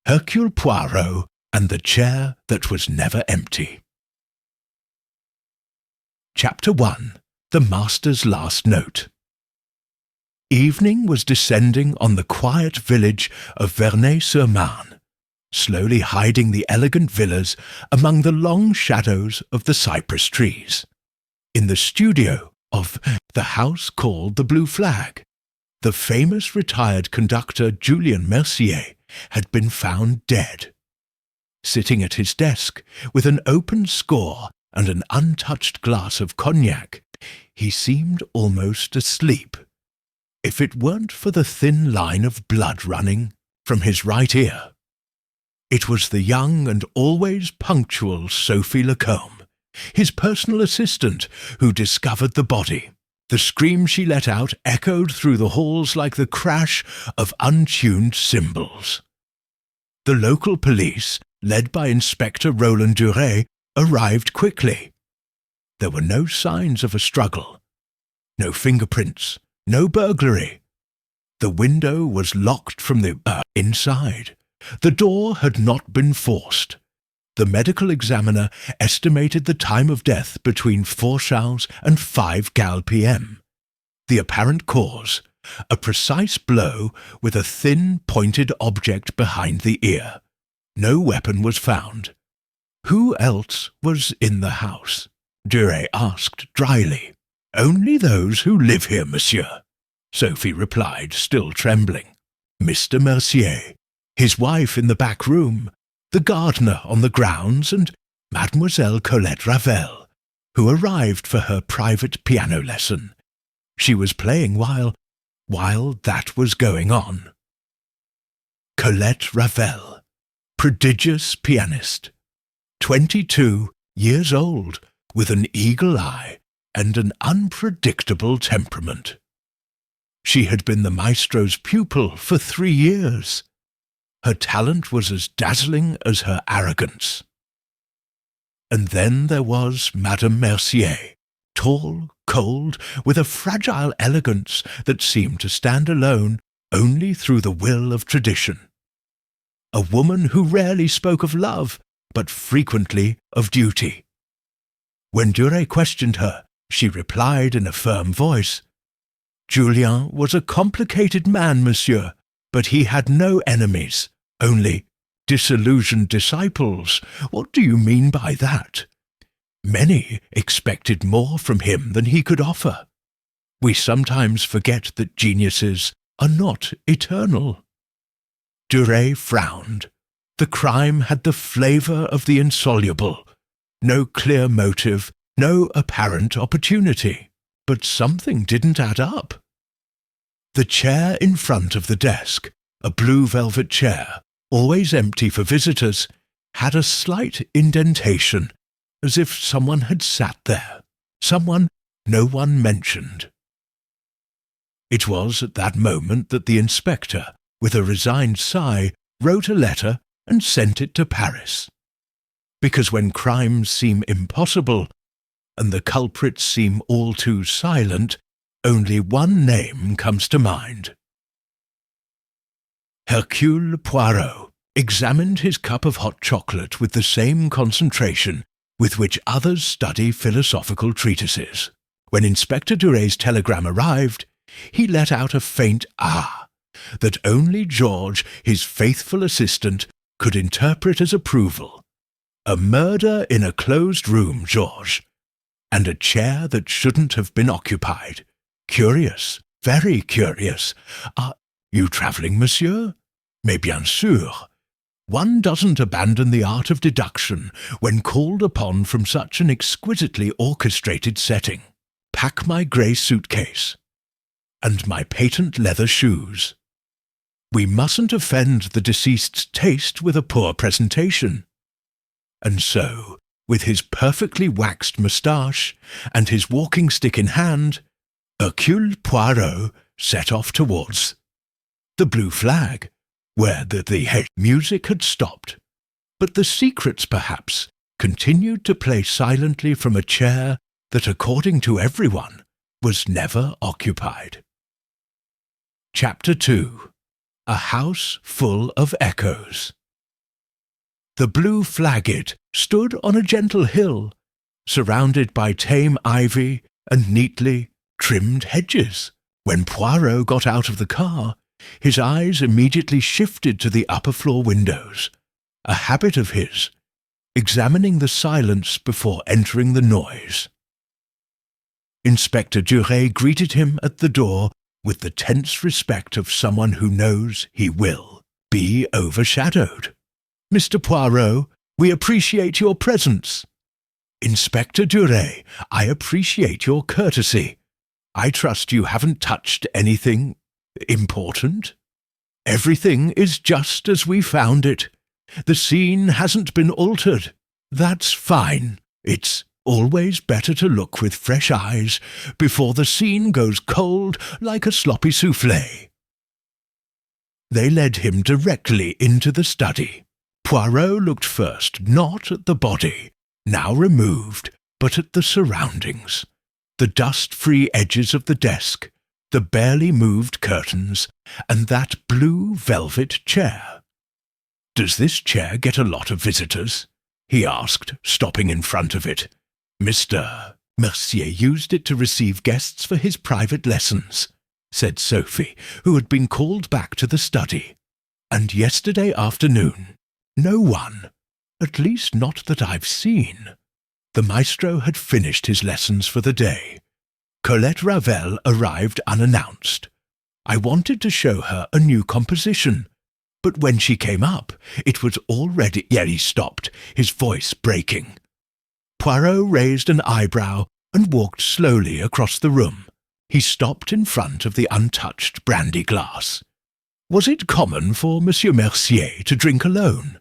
Hercule Poirot and the Chair That Was Never Empty. Chapter 1. The Master's Last Note. Evening was descending on the quiet village of Vernay-sur-Marne, slowly hiding the elegant villas among the long shadows of the cypress trees. In the studio of the house called the Blue Flag, the famous retired conductor Julien Mercier had been found dead. Sitting at his desk with an open score and an untouched glass of cognac, he seemed almost asleep, if it weren't for the thin line of blood running from his right ear. It was the young and always punctual Sophie Lacombe, his personal assistant, who discovered the body. The scream she let out echoed through the halls like the crash of untuned cymbals. The local police, led by Inspector Roland Duret, arrived quickly. There were no signs of a struggle, no fingerprints, no burglary. The window was locked from the inside. The door had not been forced. The medical examiner estimated the time of death between 4 Charles and 5 Gal p.m. The apparent cause, a precise blow with a thin, pointed object behind the ear. No weapon was found. Who else was in the house? Duret asked dryly. Only those who live here, monsieur, Sophie replied, still trembling. Mr. Mercier, his wife in the back room, the gardener on the grounds, and Mademoiselle Colette Ravel, who arrived for her private piano lesson. She was playing while that was going on. Colette Ravel, prodigious pianist, 22 years old, with an eagle eye and an unpredictable temperament. She had been the maestro's pupil for 3 years. Her talent was as dazzling as her arrogance. And then there was Madame Mercier, tall, cold, with a fragile elegance that seemed to stand alone only through the will of tradition. A woman who rarely spoke of love, but frequently of duty. When Duret questioned her, she replied in a firm voice, Julien was a complicated man, monsieur, but he had no enemies, only disillusioned disciples. What do you mean by that? Many expected more from him than he could offer. We sometimes forget that geniuses are not eternal. Duret frowned. The crime had the flavour of the insoluble. No clear motive, no apparent opportunity. But something didn't add up. The chair in front of the desk, a blue velvet chair, always empty for visitors, had a slight indentation, as if someone had sat there, someone no one mentioned. It was at that moment that the inspector, with a resigned sigh, wrote a letter and sent it to Paris. Because when crimes seem impossible, and the culprits seem all too silent, only one name comes to mind. Hercule Poirot examined his cup of hot chocolate with the same concentration with which others study philosophical treatises. When Inspector Duret's telegram arrived, he let out a faint ah that only Georges, his faithful assistant, could interpret as approval. A murder in a closed room, Georges, and a chair that shouldn't have been occupied. Curious, very curious. Are you travelling, monsieur? Mais bien sûr. One doesn't abandon the art of deduction when called upon from such an exquisitely orchestrated setting. Pack my grey suitcase. And my patent leather shoes. We mustn't offend the deceased's taste with a poor presentation. And so, with his perfectly waxed moustache and his walking stick in hand, Hercule Poirot set off towards the Blue Flag, where the music had stopped. But the secrets, perhaps, continued to play silently from a chair that, according to everyone, was never occupied. Chapter 2. A House Full of Echoes. The blue-flagged stood on a gentle hill, surrounded by tame ivy and neatly trimmed hedges. When Poirot got out of the car, his eyes immediately shifted to the upper-floor windows, a habit of his, examining the silence before entering the noise. Inspector Duret greeted him at the door with the tense respect of someone who knows he will be overshadowed. "Mr. Poirot, we appreciate your presence." "Inspector Duret, I appreciate your courtesy. I trust you haven't touched anything important?" "Everything is just as we found it. The scene hasn't been altered." "That's fine. It's always better to look with fresh eyes before the scene goes cold like a sloppy soufflé." They led him directly into the study. Poirot looked first not at the body, now removed, but at the surroundings, the dust-free edges of the desk, the barely moved curtains, and that blue velvet chair. "Does this chair get a lot of visitors?" he asked, stopping in front of it. "Mr. Mercier used it to receive guests for his private lessons," said Sophie, who had been called back to the study. "And yesterday afternoon, no one, at least not that I've seen." The maestro had finished his lessons for the day. Colette Ravel arrived unannounced. I wanted to show her a new composition, but when she came up, it was already— He stopped, his voice breaking. Poirot raised an eyebrow and walked slowly across the room. He stopped in front of the untouched brandy glass. Was it common for Monsieur Mercier to drink alone?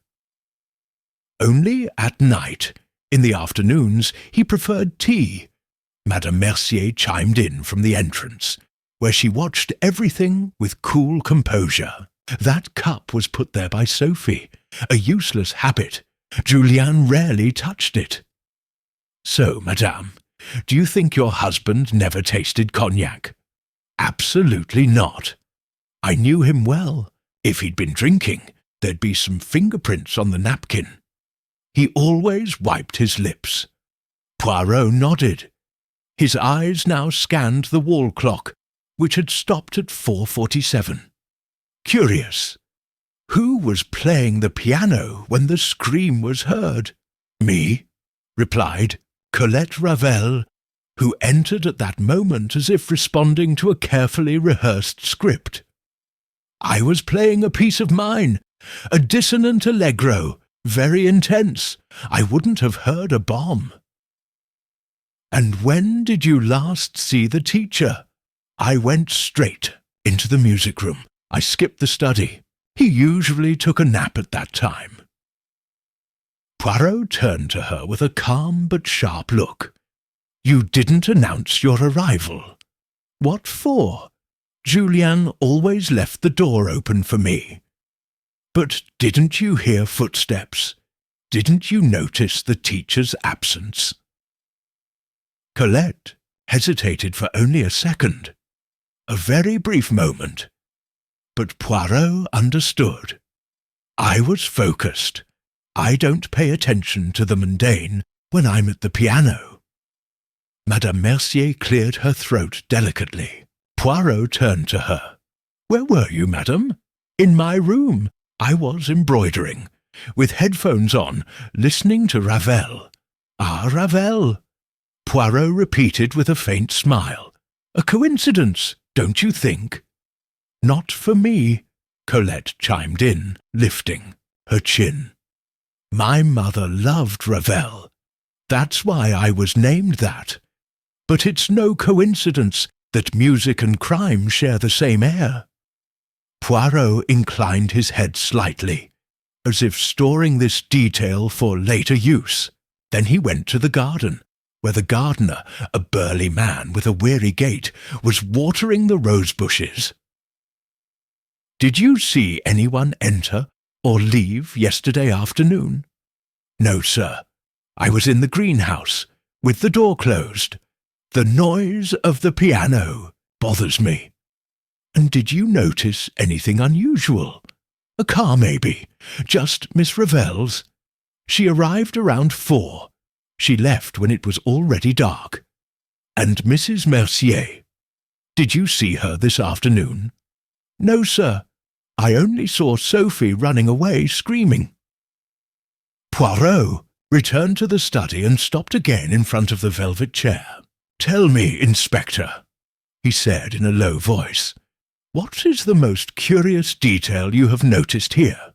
Only at night. In the afternoons he preferred tea. Madame Mercier chimed in from the entrance, where she watched everything with cool composure. That cup was put there by Sophie, a useless habit. Julien rarely touched it. "So, madame, do you think your husband never tasted cognac?" "Absolutely not. I knew him well. If he'd been drinking, there'd be some fingerprints on the napkin. He always wiped his lips." Poirot nodded. His eyes now scanned the wall clock, which had stopped at 4:47. Curious. Who was playing the piano when the scream was heard? "Me," replied Colette Ravel, who entered at that moment as if responding to a carefully rehearsed script. "I was playing a piece of mine, a dissonant allegro, very intense. I wouldn't have heard a bomb." "And when did you last see the teacher?" "I went straight into the music room. I skipped the study. He usually took a nap at that time." Poirot turned to her with a calm but sharp look. "You didn't announce your arrival." "What for? Julien always left the door open for me." "But didn't you hear footsteps? Didn't you notice the teacher's absence?" Colette hesitated for only a second, a very brief moment. But Poirot understood. "I was focused. I don't pay attention to the mundane when I'm at the piano." Madame Mercier cleared her throat delicately. Poirot turned to her. "Where were you, madame?" "In my room. I was embroidering, with headphones on, listening to Ravel." "Ah, Ravel," Poirot repeated with a faint smile. "A coincidence, don't you think?" "Not for me," Colette chimed in, lifting her chin. "My mother loved Ravel. That's why I was named that. But it's no coincidence that music and crime share the same air." Poirot inclined his head slightly, as if storing this detail for later use. Then he went to the garden, where the gardener, a burly man with a weary gait, was watering the rose bushes. "Did you see anyone enter or leave yesterday afternoon?" "No, sir. I was in the greenhouse, with the door closed. The noise of the piano bothers me." "And did you notice anything unusual? A car, maybe? Just Miss Ravel's?" She arrived around 4. She left when it was already dark. And Mrs. Mercier? Did you see her this afternoon? No, sir. I only saw Sophie running away screaming. Poirot returned to the study and stopped again in front of the velvet chair. Tell me, Inspector, he said in a low voice, what is the most curious detail you have noticed here?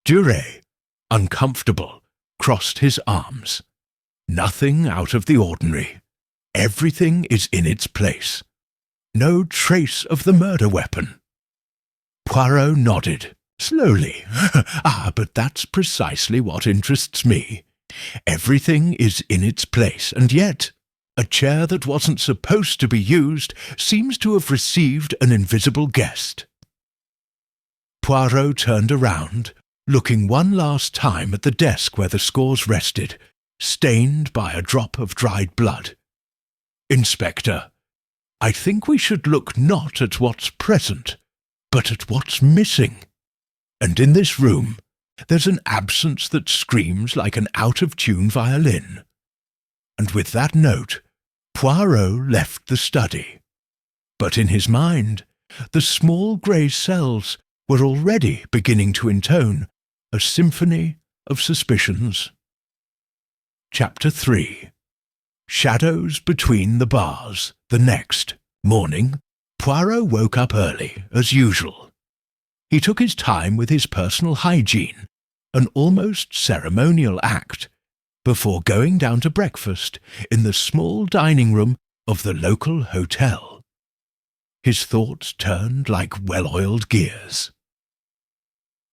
Duret, uncomfortable, crossed his arms. Nothing out of the ordinary. Everything is in its place. No trace of the murder weapon. Poirot nodded, slowly. But that's precisely what interests me. Everything is in its place, and yet a chair that wasn't supposed to be used seems to have received an invisible guest. Poirot turned around, looking one last time at the desk where the scores rested, stained by a drop of dried blood. Inspector, I think we should look not at what's present, but at what's missing. And in this room, there's an absence that screams like an out-of-tune violin. And with that note, Poirot left the study. But in his mind, the small grey cells were already beginning to intone a symphony of suspicions. Chapter 3. Shadows between the bars. The next morning, Poirot woke up early, as usual. He took his time with his personal hygiene, an almost ceremonial act, before going down to breakfast in the small dining room of the local hotel. His thoughts turned like well-oiled gears.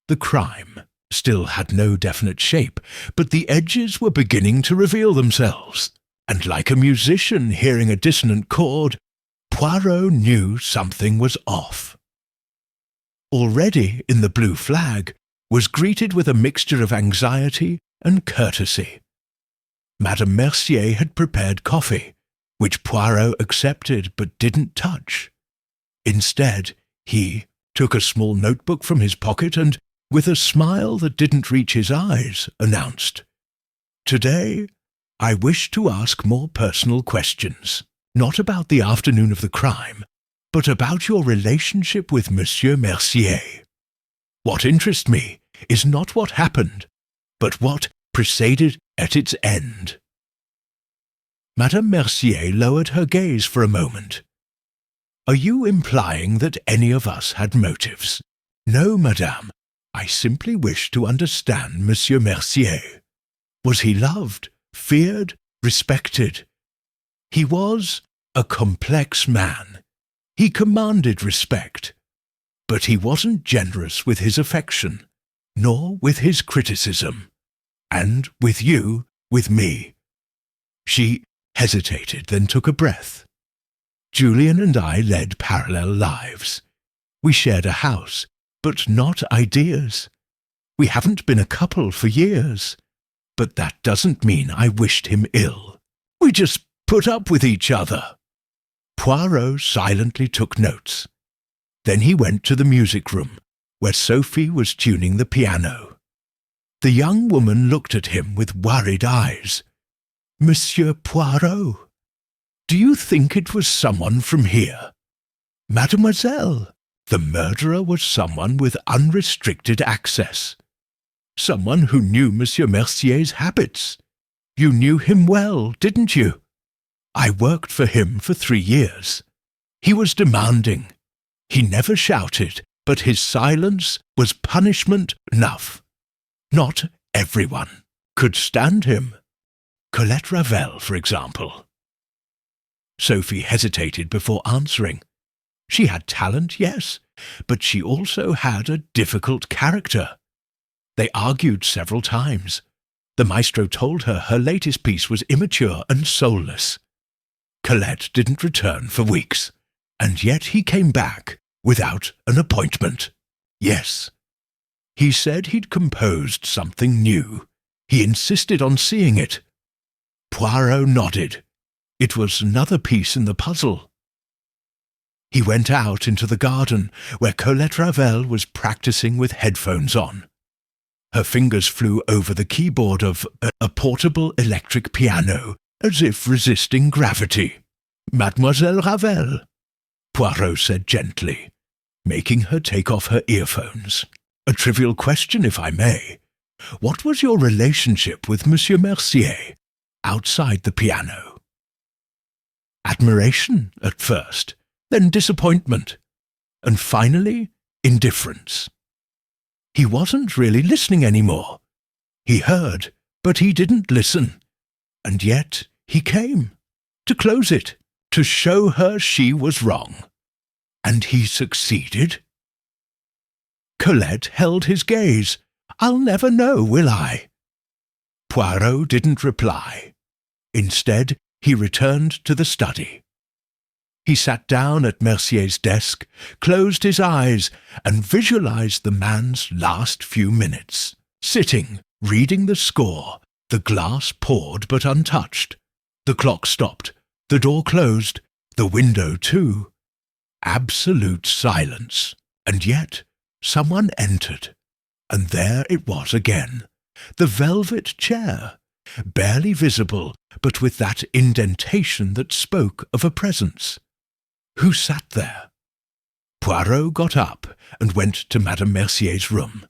The crime still had no definite shape, but the edges were beginning to reveal themselves, and like a musician hearing a dissonant chord, Poirot knew something was off. Already in the Blue Flag was greeted with a mixture of anxiety and courtesy. Madame Mercier had prepared coffee, which Poirot accepted but didn't touch. Instead, he took a small notebook from his pocket and, with a smile that didn't reach his eyes, announced, "Today, I wish to ask more personal questions, not about the afternoon of the crime, but about your relationship with Monsieur Mercier. What interests me is not what happened, but what preceded at its end." Madame Mercier lowered her gaze for a moment. "Are you implying that any of us had motives?" "No, madame. I simply wish to understand Monsieur Mercier. Was he loved, feared, respected? He was a complex man. He commanded respect, but he wasn't generous with his affection, nor with his criticism. And with you, with me." She hesitated, then took a breath. "Julian and I led parallel lives. We shared a house, but not ideas. We haven't been a couple for years, but that doesn't mean I wished him ill. We just put up with each other." Poirot silently took notes. Then he went to the music room, where Sophie was tuning the piano. The young woman looked at him with worried eyes. "Monsieur Poirot, do you think it was someone from here?" "Mademoiselle, the murderer was someone with unrestricted access. Someone who knew Monsieur Mercier's habits. You knew him well, didn't you? I worked for him for 3 years. He was demanding. He never shouted, but his silence was punishment enough. Not everyone could stand him. Colette Ravel, for example." Sophie hesitated before answering. She had talent, yes, but she also had a difficult character. They argued several times. The maestro told her her latest piece was immature and soulless. Colette didn't return for weeks, and yet he came back without an appointment. Yes. He said he'd composed something new. He insisted on seeing it. Poirot nodded. It was another piece in the puzzle. He went out into the garden, where Colette Ravel was practicing with headphones on. Her fingers flew over the keyboard of a portable electric piano, as if resisting gravity. "Mademoiselle Ravel," Poirot said gently, making her take off her earphones. "A trivial question, if I may. What was your relationship with Monsieur Mercier, outside the piano?" "Admiration at first, then disappointment, and finally indifference. He wasn't really listening anymore. He heard, but he didn't listen. And yet he came, to close it, to show her she was wrong. And he succeeded?" Colette held his gaze. "I'll never know, will I?" Poirot didn't reply. Instead, he returned to the study. He sat down at Mercier's desk, closed his eyes, and visualized the man's last few minutes, sitting, reading the score, the glass poured but untouched. The clock stopped, the door closed, the window too. Absolute silence, and yet someone entered, and there it was again, the velvet chair, barely visible, but with that indentation that spoke of a presence. Who sat there? Poirot got up and went to Madame Mercier's room.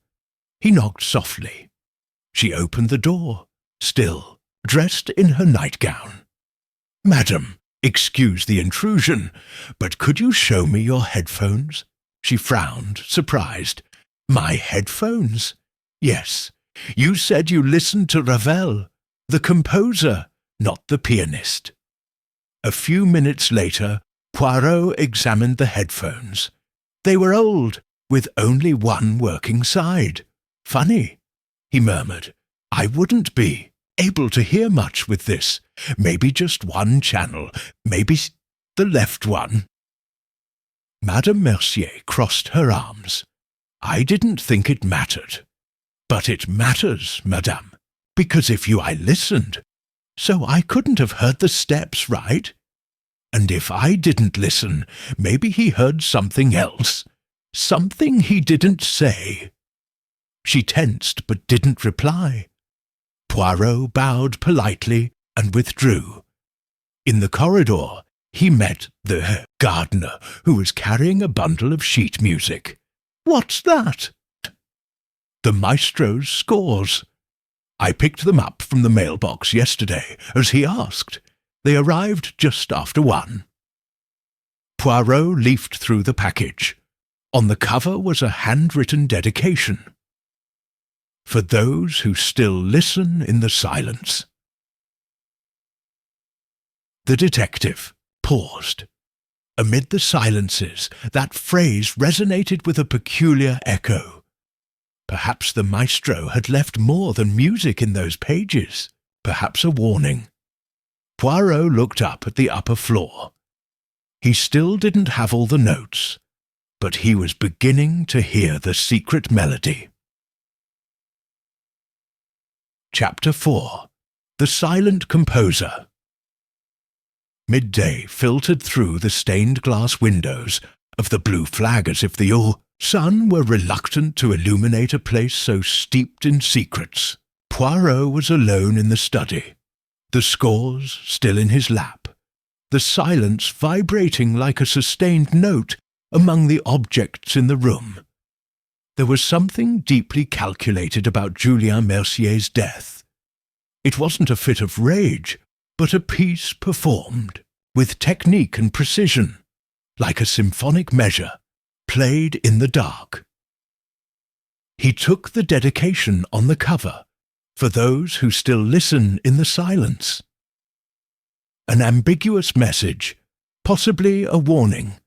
He knocked softly. She opened the door, still, dressed in her nightgown. "Madam, excuse the intrusion, but could you show me your headphones?" She frowned, surprised. "My headphones?" "Yes. You said you listened to Ravel, the composer, not the pianist." A few minutes later, Poirot examined the headphones. They were old, with only one working side. "Funny," he murmured. "I wouldn't be able to hear much with this. Maybe just one channel, maybe the left one." Madame Mercier crossed her arms. "I didn't think it mattered. But it matters, madame, because if I listened, so I couldn't have heard the steps, right? And if I didn't listen, maybe he heard something else, something he didn't say." She tensed but didn't reply. Poirot bowed politely and withdrew. In the corridor, he met the gardener, who was carrying a bundle of sheet music. "What's that?" "The maestro's scores. I picked them up from the mailbox yesterday, as he asked. They arrived just after 1. Poirot leafed through the package. On the cover was a handwritten dedication. "For those who still listen in the silence." The detective paused. Amid the silences, that phrase resonated with a peculiar echo. Perhaps the maestro had left more than music in those pages, perhaps a warning. Poirot looked up at the upper floor. He still didn't have all the notes, but he was beginning to hear the secret melody. Chapter 4. The Silent Composer. Midday filtered through the stained glass windows of the Blue Flag as if the sun were reluctant to illuminate a place so steeped in secrets. Poirot was alone in the study, the scores still in his lap, the silence vibrating like a sustained note among the objects in the room. There was something deeply calculated about Julien Mercier's death. It wasn't a fit of rage, but a piece performed, with technique and precision, like a symphonic measure, played in the dark. He took the dedication on the cover, for those who still listen in the silence. An ambiguous message, possibly a warning.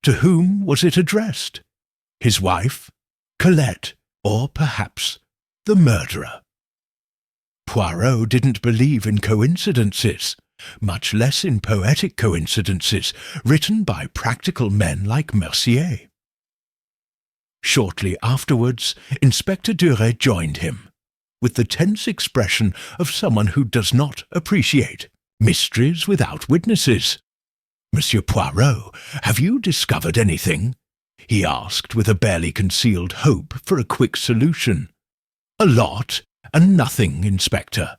To whom was it addressed? His wife? Colette? Or perhaps the murderer? Poirot didn't believe in coincidences, much less in poetic coincidences written by practical men like Mercier. Shortly afterwards, Inspector Duret joined him, with the tense expression of someone who does not appreciate mysteries without witnesses. "Monsieur Poirot, have you discovered anything?" he asked with a barely concealed hope for a quick solution. A lot and nothing, Inspector.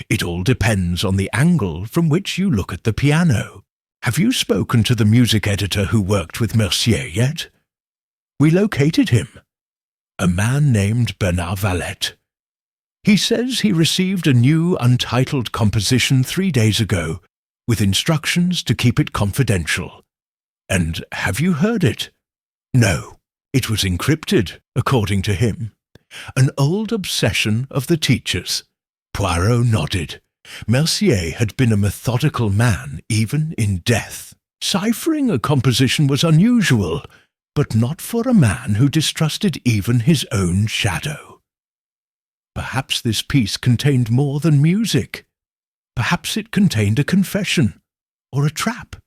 It all depends on the angle from which you look at the piano. Have you spoken to the music editor who worked with Mercier yet? We located him. A man named Bernard Valette. He says he received a new untitled composition 3 days ago, with instructions to keep it confidential. And have you heard it? No, it was encrypted, according to him. An old obsession of the teacher's. Poirot nodded. Mercier had been a methodical man, even in death. Ciphering a composition was unusual, but not for a man who distrusted even his own shadow. Perhaps this piece contained more than music. Perhaps it contained a confession, or a trap.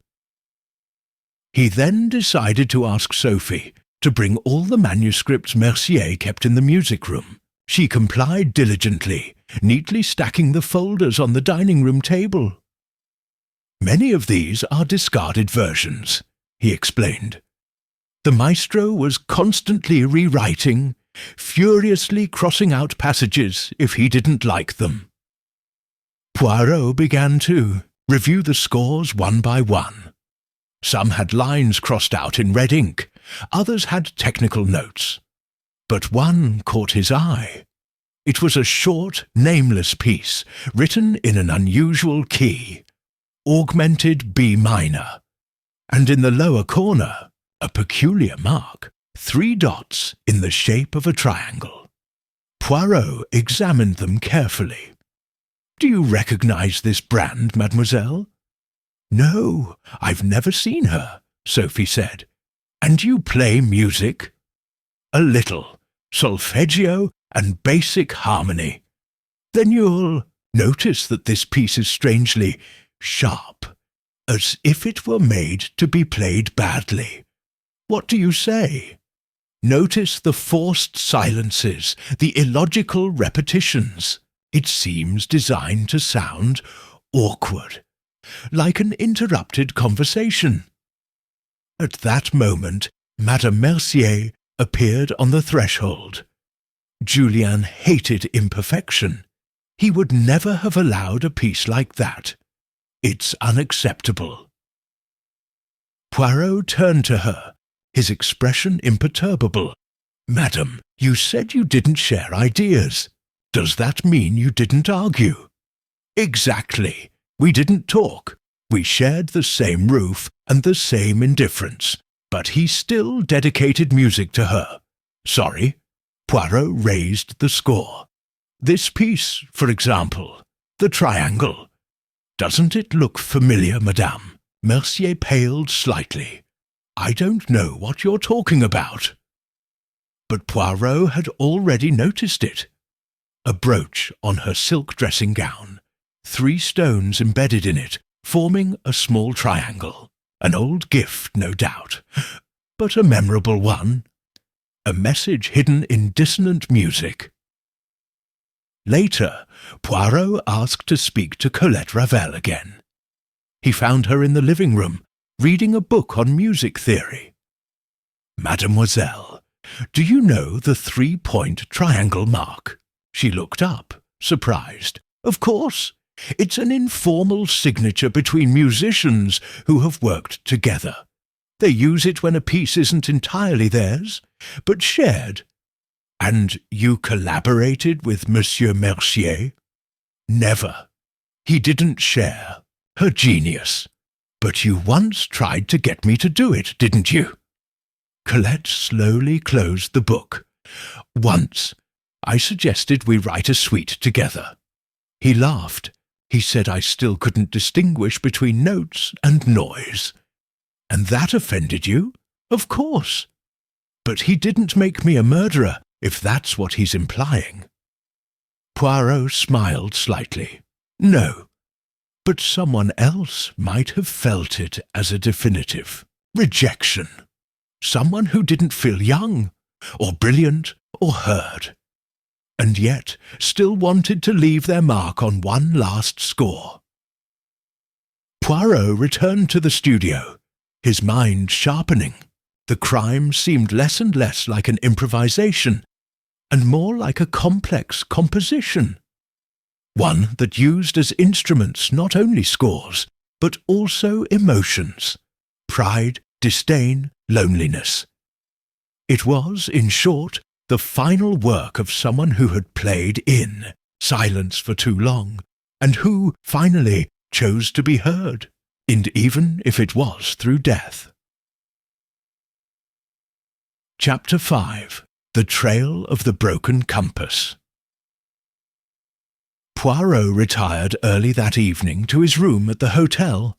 He then decided to ask Sophie to bring all the manuscripts Mercier kept in the music room. She complied diligently, neatly stacking the folders on the dining room table. Many of these are discarded versions, he explained. The maestro was constantly rewriting, furiously crossing out passages if he didn't like them. Poirot began to review the scores one by one. Some had lines crossed out in red ink, others had technical notes. But one caught his eye. It was a short, nameless piece, written in an unusual key, augmented B minor, and in the lower corner, a peculiar mark, 3 dots in the shape of a triangle. Poirot examined them carefully. "Do you recognize this brand, mademoiselle?" "No, I've never seen her," Sophie said. "And you play music?" "A little, solfeggio and basic harmony." "Then you'll notice that this piece is strangely sharp, as if it were made to be played badly." "What do you say?" "Notice the forced silences, the illogical repetitions. It seems designed to sound awkward, like an interrupted conversation." At that moment, Madame Mercier appeared on the threshold. Julien hated imperfection. He would never have allowed a piece like that. "It's unacceptable." Poirot turned to her, his expression imperturbable. "Madam, you said you didn't share ideas. Does that mean you didn't argue?" "Exactly. We didn't talk. We shared the same roof and the same indifference, but he still dedicated music to her. Sorry." Poirot raised the score. "This piece, for example, the triangle. Doesn't it look familiar, madame?" Mercier paled slightly. "I don't know what you're talking about." But Poirot had already noticed it. A brooch on her silk dressing gown, 3 stones embedded in it, forming a small triangle. An old gift, no doubt, but a memorable one. A message hidden in dissonant music. Later, Poirot asked to speak to Colette Ravel again. He found her in the living room, reading a book on music theory. "Mademoiselle, do you know the 3-point triangle mark?" She looked up, surprised. "Of course. It's an informal signature between musicians who have worked together. They use it when a piece isn't entirely theirs, but shared." "And you collaborated with Monsieur Mercier?" "Never. He didn't share her genius. But you once tried to get me to do it, didn't you?" Colette slowly closed the book. "Once, I suggested we write a suite together. He laughed. He said I still couldn't distinguish between notes and noise." "And that offended you?" "Of course. But he didn't make me a murderer, if that's what he's implying." Poirot smiled slightly. "No, but someone else might have felt it as a definitive rejection. Someone who didn't feel young, or brilliant, or heard, and yet still wanted to leave their mark on one last score." Poirot returned to the studio, his mind sharpening. The crime seemed less and less like an improvisation, and more like a complex composition. One that used as instruments not only scores, but also emotions, pride, disdain, loneliness. It was, in short, the final work of someone who had played in silence for too long, and who, finally, chose to be heard, and even if it was through death. Chapter 5. The Trail of the Broken Compass. Poirot retired early that evening to his room at the hotel.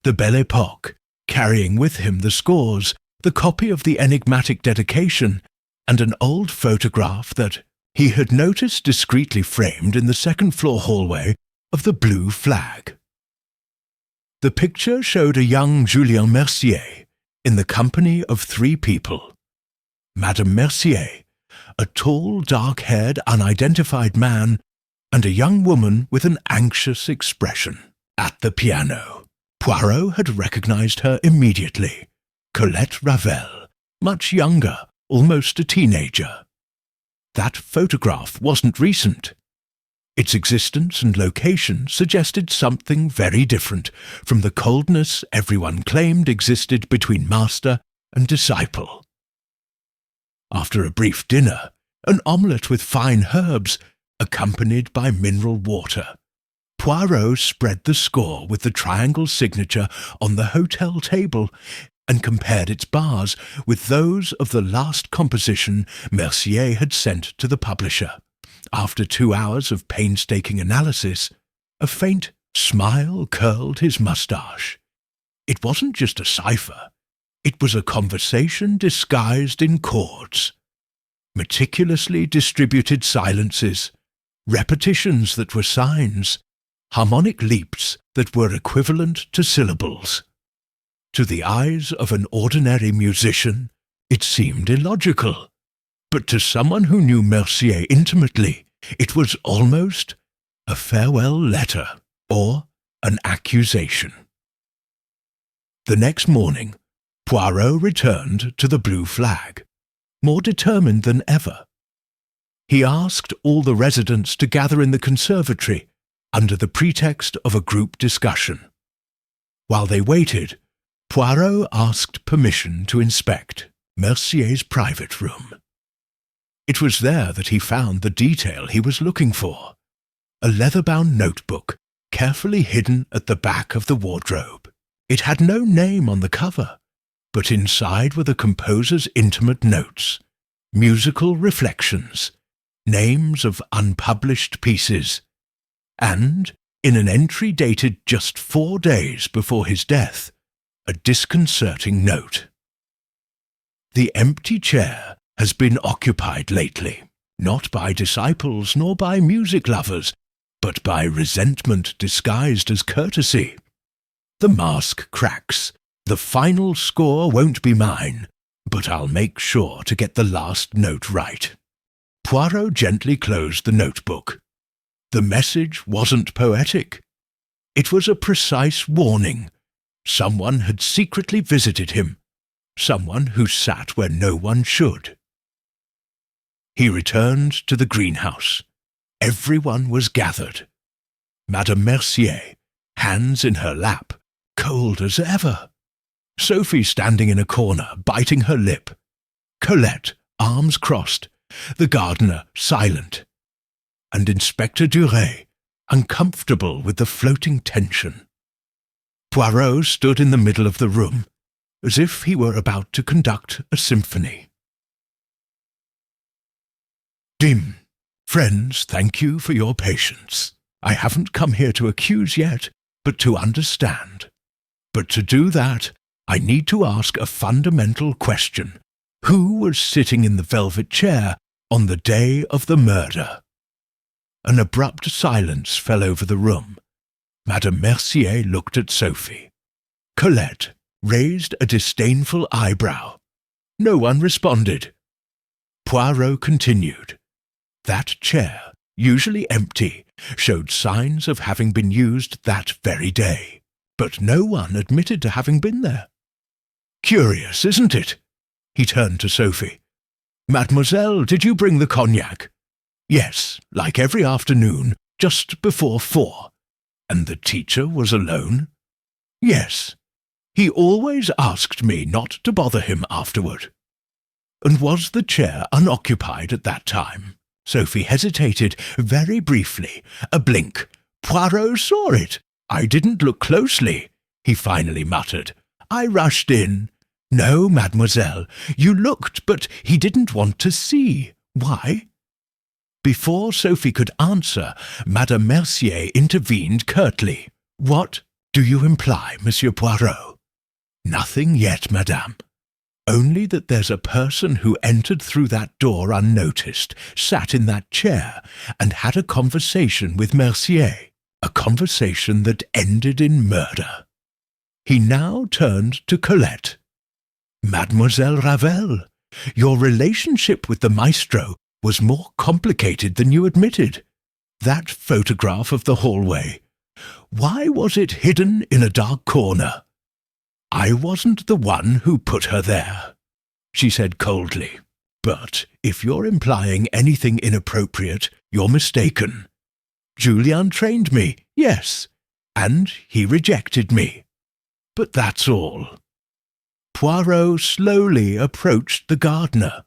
The Belle Époque, carrying with him the scores, the copy of the enigmatic dedication, and an old photograph that he had noticed discreetly framed in the second-floor hallway of the Blue Flag. The picture showed a young Julien Mercier in the company of 3 people. Madame Mercier, a tall, dark-haired, unidentified man, and a young woman with an anxious expression. At the piano, Poirot had recognized her immediately. Colette Ravel, much younger, almost a teenager. That photograph wasn't recent. Its existence and location suggested something very different from the coldness everyone claimed existed between master and disciple. After a brief dinner, an omelette with fine herbs, accompanied by mineral water, Poirot spread the score with the triangle signature on the hotel table and compared its bars with those of the last composition Mercier had sent to the publisher. After 2 hours of painstaking analysis, a faint smile curled his moustache. It wasn't just a cipher. It was a conversation disguised in chords. Meticulously distributed silences, repetitions that were signs, harmonic leaps that were equivalent to syllables. To the eyes of an ordinary musician, it seemed illogical, but to someone who knew Mercier intimately, it was almost a farewell letter or an accusation. The next morning, Poirot returned to the Blue Flag, more determined than ever. He asked all the residents to gather in the conservatory under the pretext of a group discussion. While they waited, Poirot asked permission to inspect Mercier's private room. It was there that he found the detail he was looking for, a leather-bound notebook carefully hidden at the back of the wardrobe. It had no name on the cover, but inside were the composer's intimate notes, musical reflections, names of unpublished pieces, and, in an entry dated just 4 days before his death, a disconcerting note. The empty chair has been occupied lately, not by disciples nor by music lovers, but by resentment disguised as courtesy. The mask cracks. The final score won't be mine, but I'll make sure to get the last note right. Poirot gently closed the notebook. The message wasn't poetic. It was a precise warning. Someone had secretly visited him, someone who sat where no one should. He returned to the greenhouse. Everyone was gathered. Madame Mercier, hands in her lap, cold as ever. Sophie standing in a corner, biting her lip. Colette, arms crossed. The gardener, silent. And Inspector Duret, uncomfortable with the floating tension. Poirot stood in the middle of the room, as if he were about to conduct a symphony. Dim. Friends, thank you for your patience. I haven't come here to accuse yet, but to understand. But to do that, I need to ask a fundamental question. Who was sitting in the velvet chair on the day of the murder? An abrupt silence fell over the room. Madame Mercier looked at Sophie. Colette raised a disdainful eyebrow. No one responded. Poirot continued. That chair, usually empty, showed signs of having been used that very day, but no one admitted to having been there. Curious, isn't it? He turned to Sophie. Mademoiselle, did you bring the cognac? Yes, like every afternoon, just before 4. And the teacher was alone? Yes. He always asked me not to bother him afterward. And was the chair unoccupied at that time? Sophie hesitated very briefly. A blink. Poirot saw it. I didn't look closely, he finally muttered. I rushed in. No, mademoiselle, you looked, but he didn't want to see. Why? Before Sophie could answer, Madame Mercier intervened curtly. What do you imply, Monsieur Poirot? Nothing yet, madame. Only that there's a person who entered through that door unnoticed, sat in that chair, and had a conversation with Mercier, a conversation that ended in murder. He now turned to Colette. Mademoiselle Ravel, your relationship with the maestro was more complicated than you admitted. That photograph of the hallway, why was it hidden in a dark corner? I wasn't the one who put her there, she said coldly. But if you're implying anything inappropriate, you're mistaken. Julien trained me, yes, and he rejected me. But that's all. Poirot slowly approached the gardener.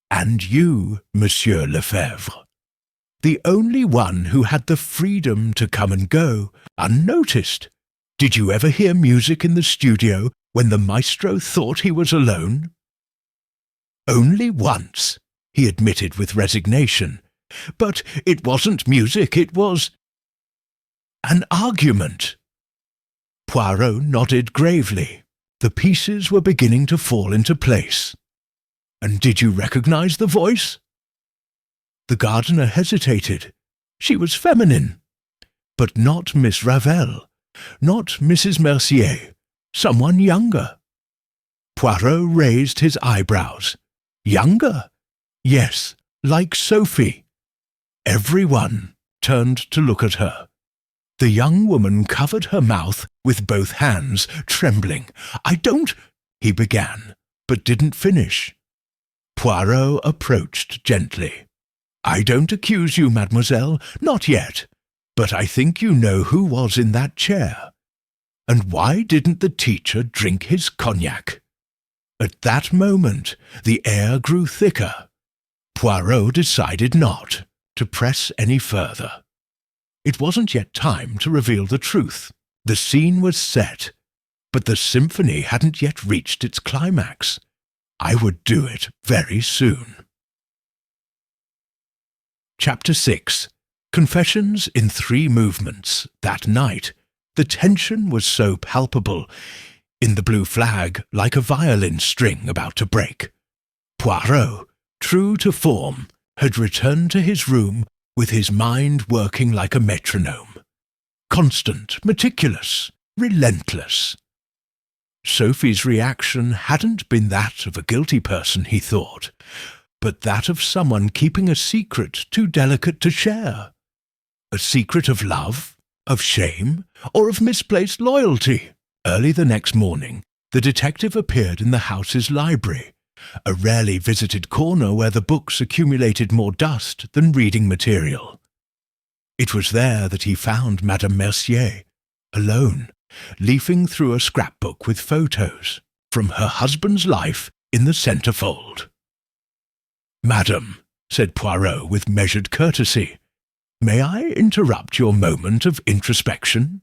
And you, Monsieur Lefebvre, the only one who had the freedom to come and go, unnoticed. Did you ever hear music in the studio when the maestro thought he was alone? Only once, he admitted with resignation. But it wasn't music, it was an argument. Poirot nodded gravely. The pieces were beginning to fall into place. And did you recognize the voice? The gardener hesitated. She was feminine. But not Miss Ravel. Not Mrs. Mercier, someone younger. Poirot raised his eyebrows. Younger? Yes, like Sophie. Everyone turned to look at her. The young woman covered her mouth with both hands, trembling. I don't, he began, but didn't finish. Poirot approached gently. I don't accuse you, mademoiselle, not yet. But I think you know who was in that chair. And why didn't the teacher drink his cognac? At that moment, the air grew thicker. Poirot decided not to press any further. It wasn't yet time to reveal the truth. The scene was set, but the symphony hadn't yet reached its climax. I would do it very soon. Chapter 6. Confessions in 3 movements. That night, the tension was so palpable, in the blue flag like a violin string about to break. Poirot, true to form, had returned to his room with his mind working like a metronome. Constant, meticulous, relentless. Sophie's reaction hadn't been that of a guilty person, he thought, but that of someone keeping a secret too delicate to share. A secret of love, of shame, or of misplaced loyalty. Early the next morning, the detective appeared in the house's library, a rarely visited corner where the books accumulated more dust than reading material. It was there that he found Madame Mercier, alone, leafing through a scrapbook with photos from her husband's life in the centrefold. Madame, said Poirot with measured courtesy, may I interrupt your moment of introspection?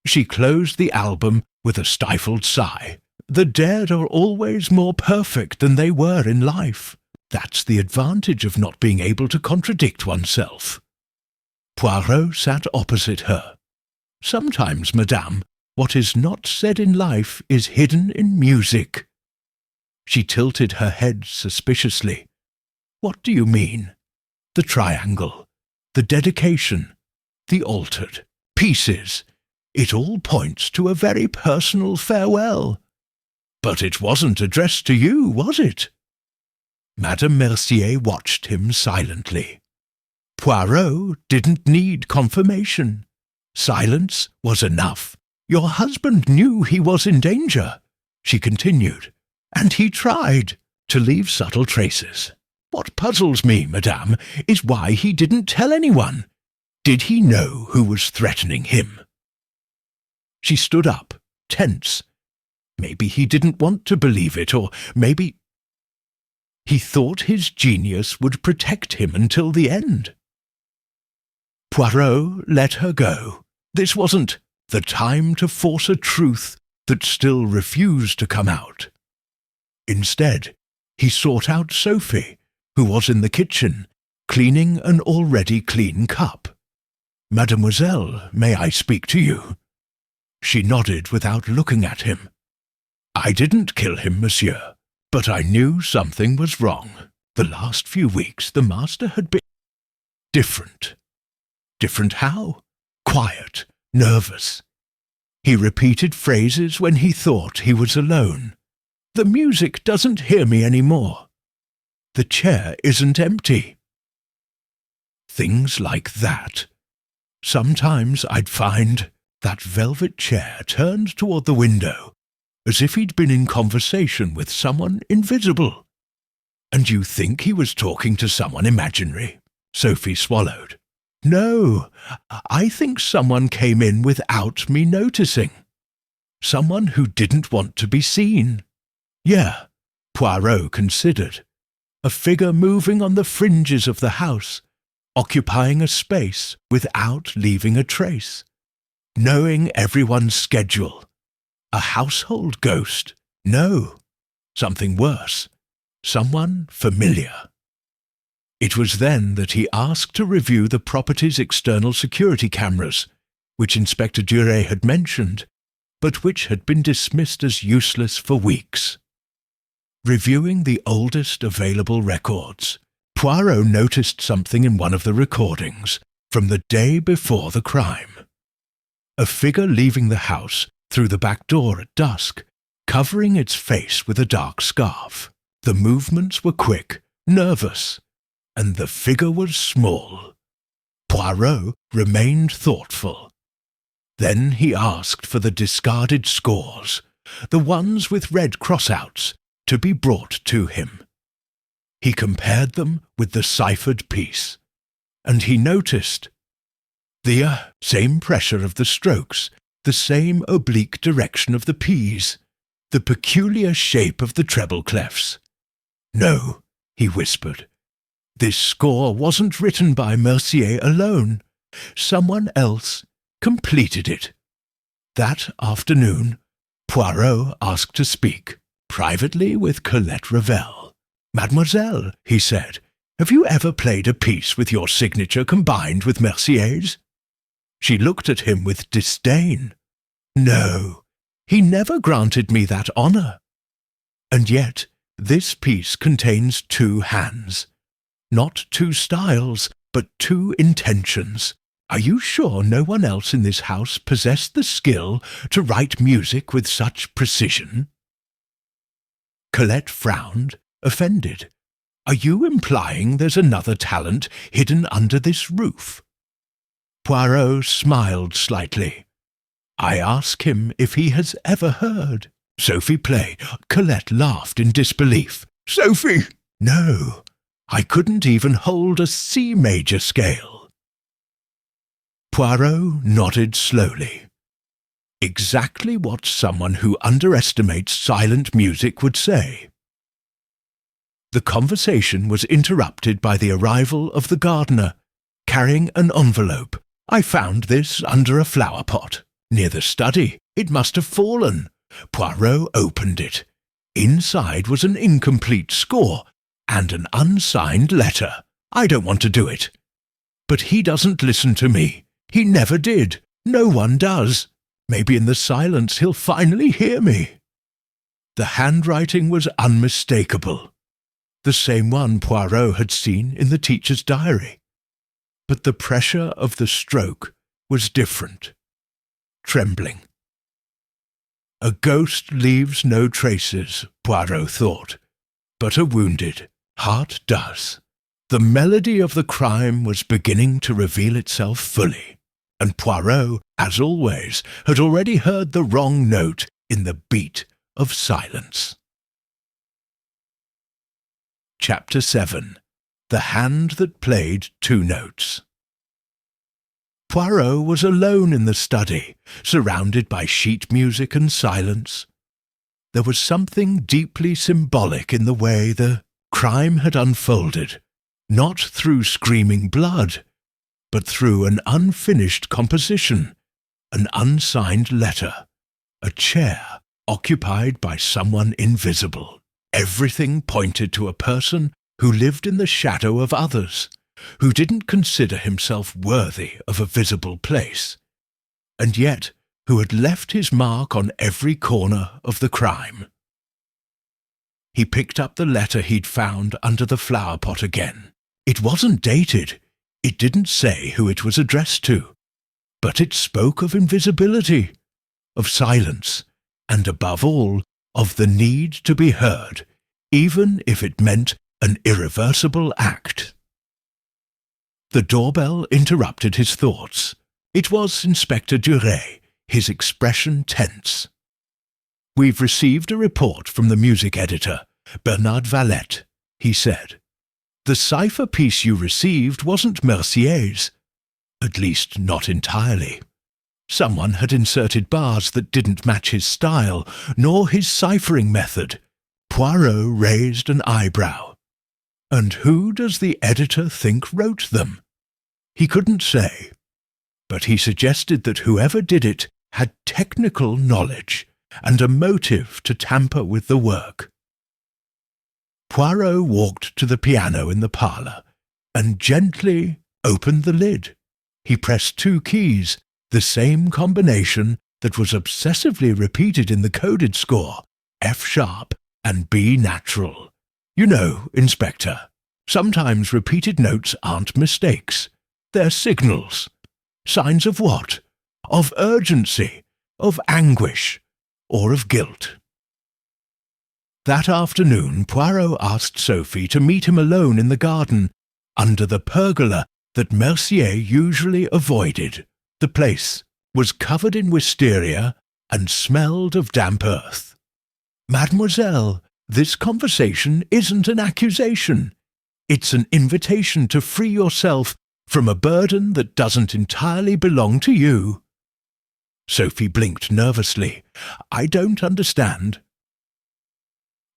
She closed the album with a stifled sigh. The dead are always more perfect than they were in life. That's the advantage of not being able to contradict oneself. Poirot sat opposite her. Sometimes, madame, what is not said in life is hidden in music. She tilted her head suspiciously. What do you mean? The triangle, the dedication, the altered, pieces. It all points to a very personal farewell. But it wasn't addressed to you, was it? Madame Mercier watched him silently. Poirot didn't need confirmation. Silence was enough. Your husband knew he was in danger, she continued, and he tried to leave subtle traces. What puzzles me, madame, is why he didn't tell anyone. Did he know who was threatening him? She stood up, tense. Maybe he didn't want to believe it, or maybe he thought his genius would protect him until the end. Poirot let her go. This wasn't the time to force a truth that still refused to come out. Instead, he sought out Sophie, who was in the kitchen, cleaning an already clean cup. "Mademoiselle, may I speak to you?" She nodded without looking at him. "I didn't kill him, monsieur, but I knew something was wrong. The last few weeks the master had been different. Different how? Quiet, nervous. He repeated phrases when he thought he was alone. The music doesn't hear me anymore. The chair isn't empty. Things like that. Sometimes I'd find that velvet chair turned toward the window, as if he'd been in conversation with someone invisible. And you think he was talking to someone imaginary?" Sophie swallowed. "No, I think someone came in without me noticing. Someone who didn't want to be seen." "Yeah," Poirot considered. "A figure moving on the fringes of the house, occupying a space without leaving a trace, knowing everyone's schedule. A household ghost? No, something worse. Someone familiar." It was then that he asked to review the property's external security cameras, which Inspector Duret had mentioned, but which had been dismissed as useless for weeks. Reviewing the oldest available records, Poirot noticed something in one of the recordings from the day before the crime. A figure leaving the house through the back door at dusk, covering its face with a dark scarf. The movements were quick, nervous, and the figure was small. Poirot remained thoughtful. Then he asked for the discarded scores, the ones with red crossouts, to be brought to him. He compared them with the ciphered piece, and he noticed the same pressure of the strokes, the same oblique direction of the P's, the peculiar shape of the treble clefs. "No," he whispered. "This score wasn't written by Mercier alone. Someone else completed it." That afternoon, Poirot asked to speak privately with Colette Revel. "Mademoiselle," he said, "have you ever played a piece with your signature combined with Mercier's?" She looked at him with disdain. "No, he never granted me that honour. And yet this piece contains two hands. Not two styles, but two intentions. Are you sure no one else in this house possessed the skill to write music with such precision?" Colette frowned, offended. "Are you implying there's another talent hidden under this roof?" Poirot smiled slightly. "I ask him if he has ever heard Sophie play." Colette laughed in disbelief. "Sophie! No, I couldn't even hold a C major scale." Poirot nodded slowly. Exactly what someone who underestimates silent music would say. The conversation was interrupted by the arrival of the gardener, carrying an envelope. "I found this under a flower pot, near the study. It must have fallen." Poirot opened it. Inside was an incomplete score and an unsigned letter. "I don't want to do it." "But he doesn't listen to me. He never did. No one does. Maybe in the silence he'll finally hear me." The handwriting was unmistakable, the same one Poirot had seen in the teacher's diary. But the pressure of the stroke was different, trembling. A ghost leaves no traces, Poirot thought, but a wounded heart does. The melody of the crime was beginning to reveal itself fully, and Poirot, as always, had already heard the wrong note in the beat of silence. Chapter 7. The Hand That Played Two Notes. Poirot was alone in the study, surrounded by sheet music and silence. There was something deeply symbolic in the way the crime had unfolded, not through screaming blood, but through an unfinished composition, an unsigned letter, a chair occupied by someone invisible. Everything pointed to a person who lived in the shadow of others, who didn't consider himself worthy of a visible place, and yet who had left his mark on every corner of the crime. He picked up the letter he'd found under the flower pot again. It wasn't dated. It didn't say who it was addressed to, but it spoke of invisibility, of silence, and above all, of the need to be heard, even if it meant an irreversible act. The doorbell interrupted his thoughts. It was Inspector Duret, his expression tense. "We've received a report from the music editor, Bernard Valette," he said. "The cipher piece you received wasn't Mercier's, at least not entirely. Someone had inserted bars that didn't match his style, nor his ciphering method." Poirot raised an eyebrow. "And who does the editor think wrote them?" He couldn't say, but he suggested that whoever did it had technical knowledge and a motive to tamper with the work. Poirot walked to the piano in the parlour and gently opened the lid. He pressed 2 keys, the same combination that was obsessively repeated in the coded score, F-sharp and B natural. You know, Inspector, sometimes repeated notes aren't mistakes. They're signals. Signs of what? Of urgency, of anguish, or of guilt. That afternoon, Poirot asked Sophie to meet him alone in the garden, under the pergola that Mercier usually avoided. The place was covered in wisteria and smelled of damp earth. "Mademoiselle, this conversation isn't an accusation. It's an invitation to free yourself from a burden that doesn't entirely belong to you." Sophie blinked nervously. "I don't understand."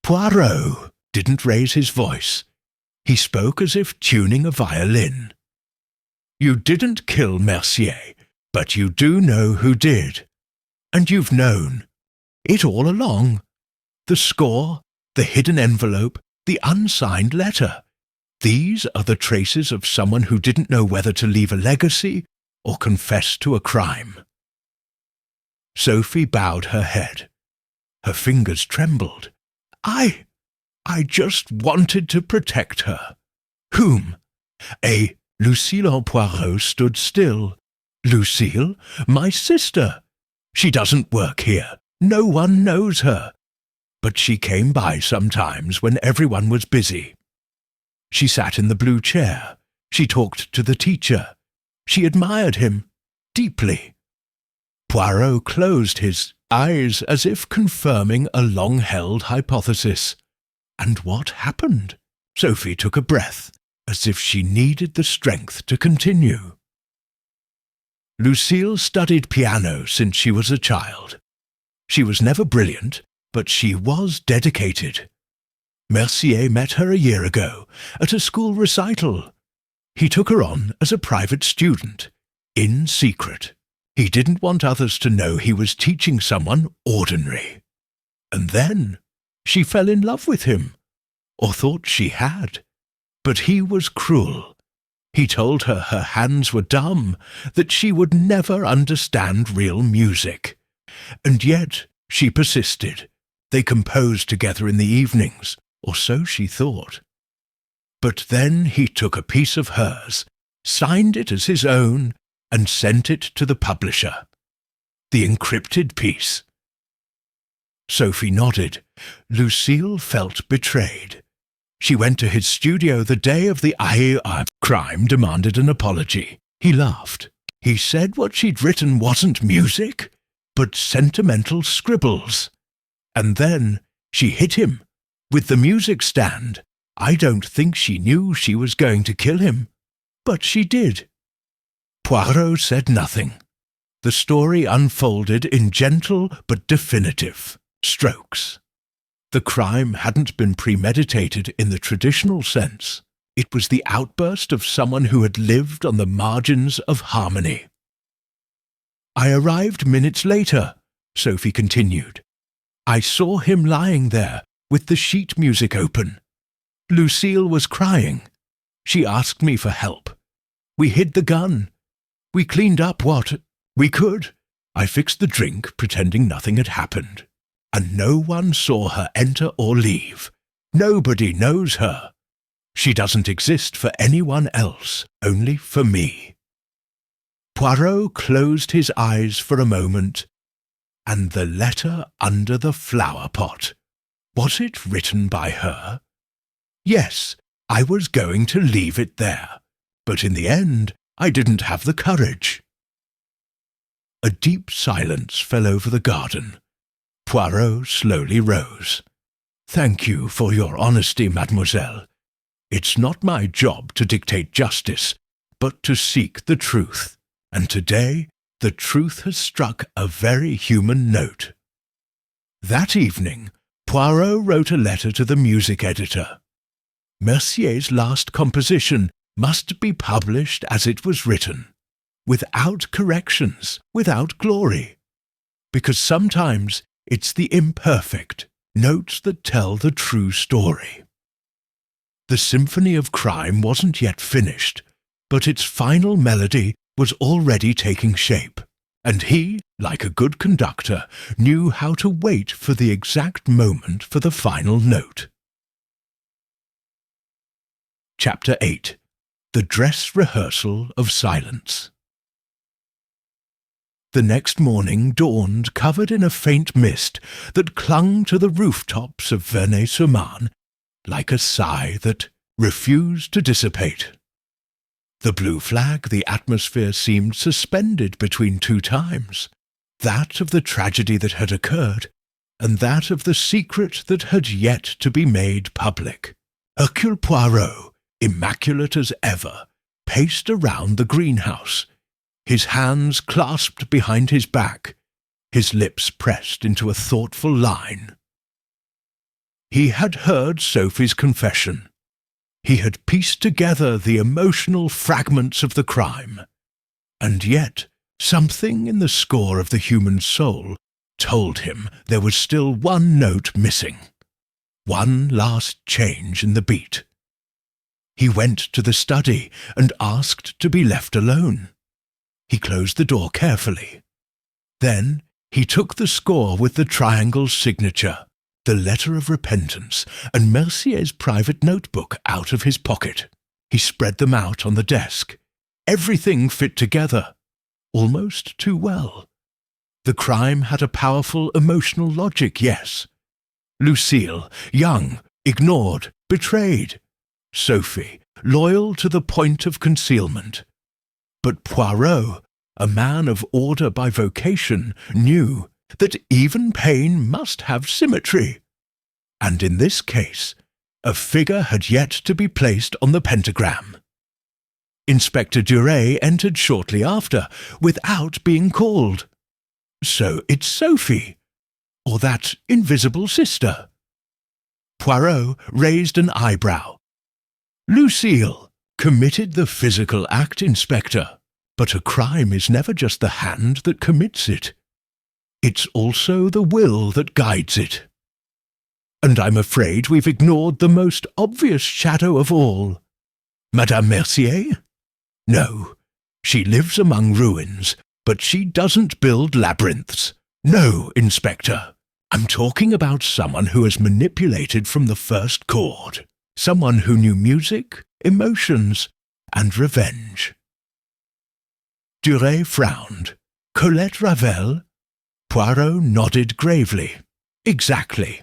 Poirot didn't raise his voice. He spoke as if tuning a violin. "You didn't kill Mercier, but you do know who did. And you've known it all along. The score, the hidden envelope, the unsigned letter. These are the traces of someone who didn't know whether to leave a legacy or confess to a crime." Sophie bowed her head. Her fingers trembled. I just wanted to protect her." "Whom?" Lucille Poirot stood still. "Lucille? My sister. She doesn't work here. No one knows her. But she came by sometimes when everyone was busy. She sat in the blue chair. She talked to the teacher. She admired him deeply." Poirot closed his eyes as if confirming a long-held hypothesis. "And what happened?" Sophie took a breath, as if she needed the strength to continue. "Lucille studied piano since she was a child. She was never brilliant, but she was dedicated. Mercier met her a year ago at a school recital. He took her on as a private student, in secret. He didn't want others to know he was teaching someone ordinary. And then she fell in love with him, or thought she had. But he was cruel. He told her her hands were dumb, that she would never understand real music. And yet she persisted. They composed together in the evenings, or so she thought. But then he took a piece of hers, signed it as his own, and sent it to the publisher. The encrypted piece." Sophie nodded. Lucille felt betrayed. She went to his studio the day of the crime, demanded an apology. He laughed. He said what she'd written wasn't music, but sentimental scribbles. And then she hit him with the music stand I don't think she knew she was going to kill him, but she did. Poirot said nothing. The story unfolded in gentle but definitive strokes. The crime hadn't been premeditated in the traditional sense. It was the outburst of someone who had lived on the margins of harmony. I arrived minutes later, Sophie continued. I saw him lying there, with the sheet music open. Lucille was crying. She asked me for help. We hid the gun. We cleaned up what we could. I fixed the drink, pretending nothing had happened. And no one saw her enter or leave. Nobody knows her. She doesn't exist for anyone else, only for me. Poirot closed his eyes for a moment. And the letter under the flower pot. Was it written by her? Yes, I was going to leave it there, but in the end I didn't have the courage. A deep silence fell over the garden. Poirot slowly rose. Thank you for your honesty, mademoiselle. It's not my job to dictate justice, but to seek the truth, and today the truth has struck a very human note. That evening, Poirot wrote a letter to the music editor. Mercier's last composition must be published as it was written, without corrections, without glory, because sometimes it's the imperfect notes that tell the true story. The symphony of crime wasn't yet finished, but its final melody was already taking shape, and he, like a good conductor, knew how to wait for the exact moment for the final note. Chapter 8. The Dress Rehearsal of Silence. The next morning dawned covered in a faint mist that clung to the rooftops of Vernay-sur-Marne like a sigh that refused to dissipate. The blue flag, the atmosphere seemed suspended between two times, that of the tragedy that had occurred, and that of the secret that had yet to be made public. Hercule Poirot, immaculate as ever, paced around the greenhouse, his hands clasped behind his back, his lips pressed into a thoughtful line. He had heard Sophie's confession. He had pieced together the emotional fragments of the crime, and yet something in the score of the human soul told him there was still one note missing, one last change in the beat. He went to the study and asked to be left alone. He closed the door carefully. Then he took the score with the triangle's signature, the letter of repentance, and Mercier's private notebook out of his pocket. He spread them out on the desk. Everything fit together, almost too well. The crime had a powerful emotional logic, yes. Lucille, young, ignored, betrayed. Sophie, loyal to the point of concealment. But Poirot, a man of order by vocation, knew that even pain must have symmetry. And in this case, a figure had yet to be placed on the pentagram. Inspector Duret entered shortly after, without being called. So it's Sophie, or that invisible sister. Poirot raised an eyebrow. Lucille committed the physical act, Inspector, but a crime is never just the hand that commits it. It's also the will that guides it. And I'm afraid we've ignored the most obvious shadow of all. Madame Mercier? No, she lives among ruins, but she doesn't build labyrinths. No, Inspector. I'm talking about someone who has manipulated from the first chord. Someone who knew music, emotions, and revenge. Duret frowned. Colette Ravel? Poirot nodded gravely. Exactly.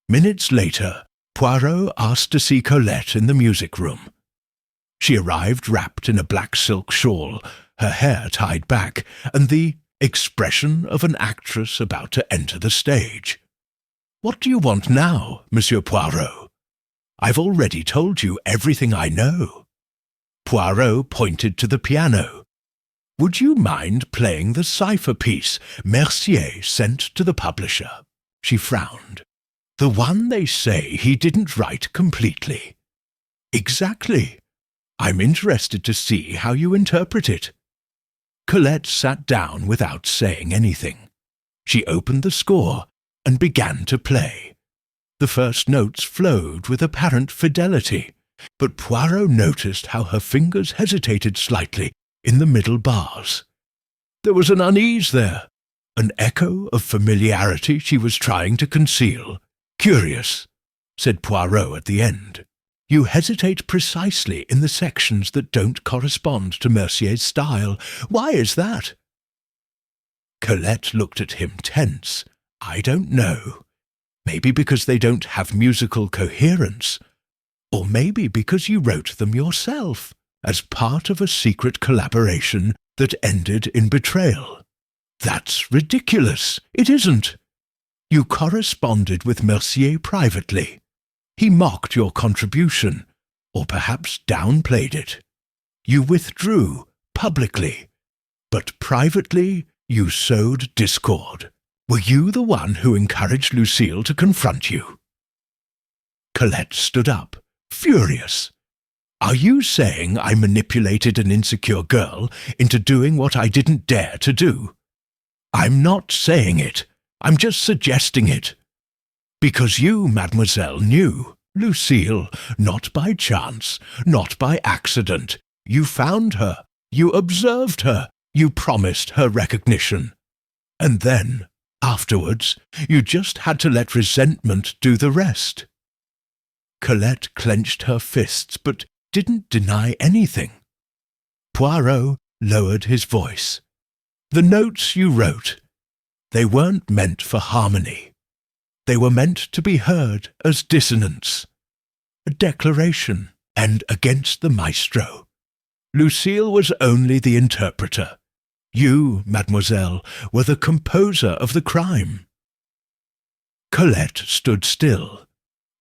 Minutes later, Poirot asked to see Colette in the music room. She arrived wrapped in a black silk shawl, her hair tied back, and the expression of an actress about to enter the stage. "What do you want now, Monsieur Poirot?" I've already told you everything I know." Poirot pointed to the piano. "Would you mind playing the cipher piece Mercier sent to the publisher?" She frowned. "The one they say he didn't write completely." "Exactly. I'm interested to see how you interpret it." Colette sat down without saying anything. She opened the score and began to play. The first notes flowed with apparent fidelity, but Poirot noticed how her fingers hesitated slightly in the middle bars. There was an unease there, an echo of familiarity she was trying to conceal. "Curious," said Poirot at the end. "You hesitate precisely in the sections that don't correspond to Mercier's style. Why is that?" Colette looked at him tense. "I don't know. Maybe because they don't have musical coherence. Or maybe because you wrote them yourself, as part of a secret collaboration that ended in betrayal." "That's ridiculous. It isn't. You corresponded with Mercier privately. He mocked your contribution, or perhaps downplayed it. You withdrew publicly, but privately you sowed discord. Were you the one who encouraged Lucille to confront you?" Colette stood up, furious. "Are you saying I manipulated an insecure girl into doing what I didn't dare to do?" "I'm not saying it. I'm just suggesting it. Because you, mademoiselle, knew Lucille, not by chance, not by accident. You found her, you observed her, you promised her recognition. And then, afterwards, you just had to let resentment do the rest." Colette clenched her fists, but didn't deny anything. Poirot lowered his voice. "The notes you wrote, they weren't meant for harmony. They were meant to be heard as dissonance, a declaration, and against the maestro. Lucille was only the interpreter. You, mademoiselle, were the composer of the crime." Colette stood still.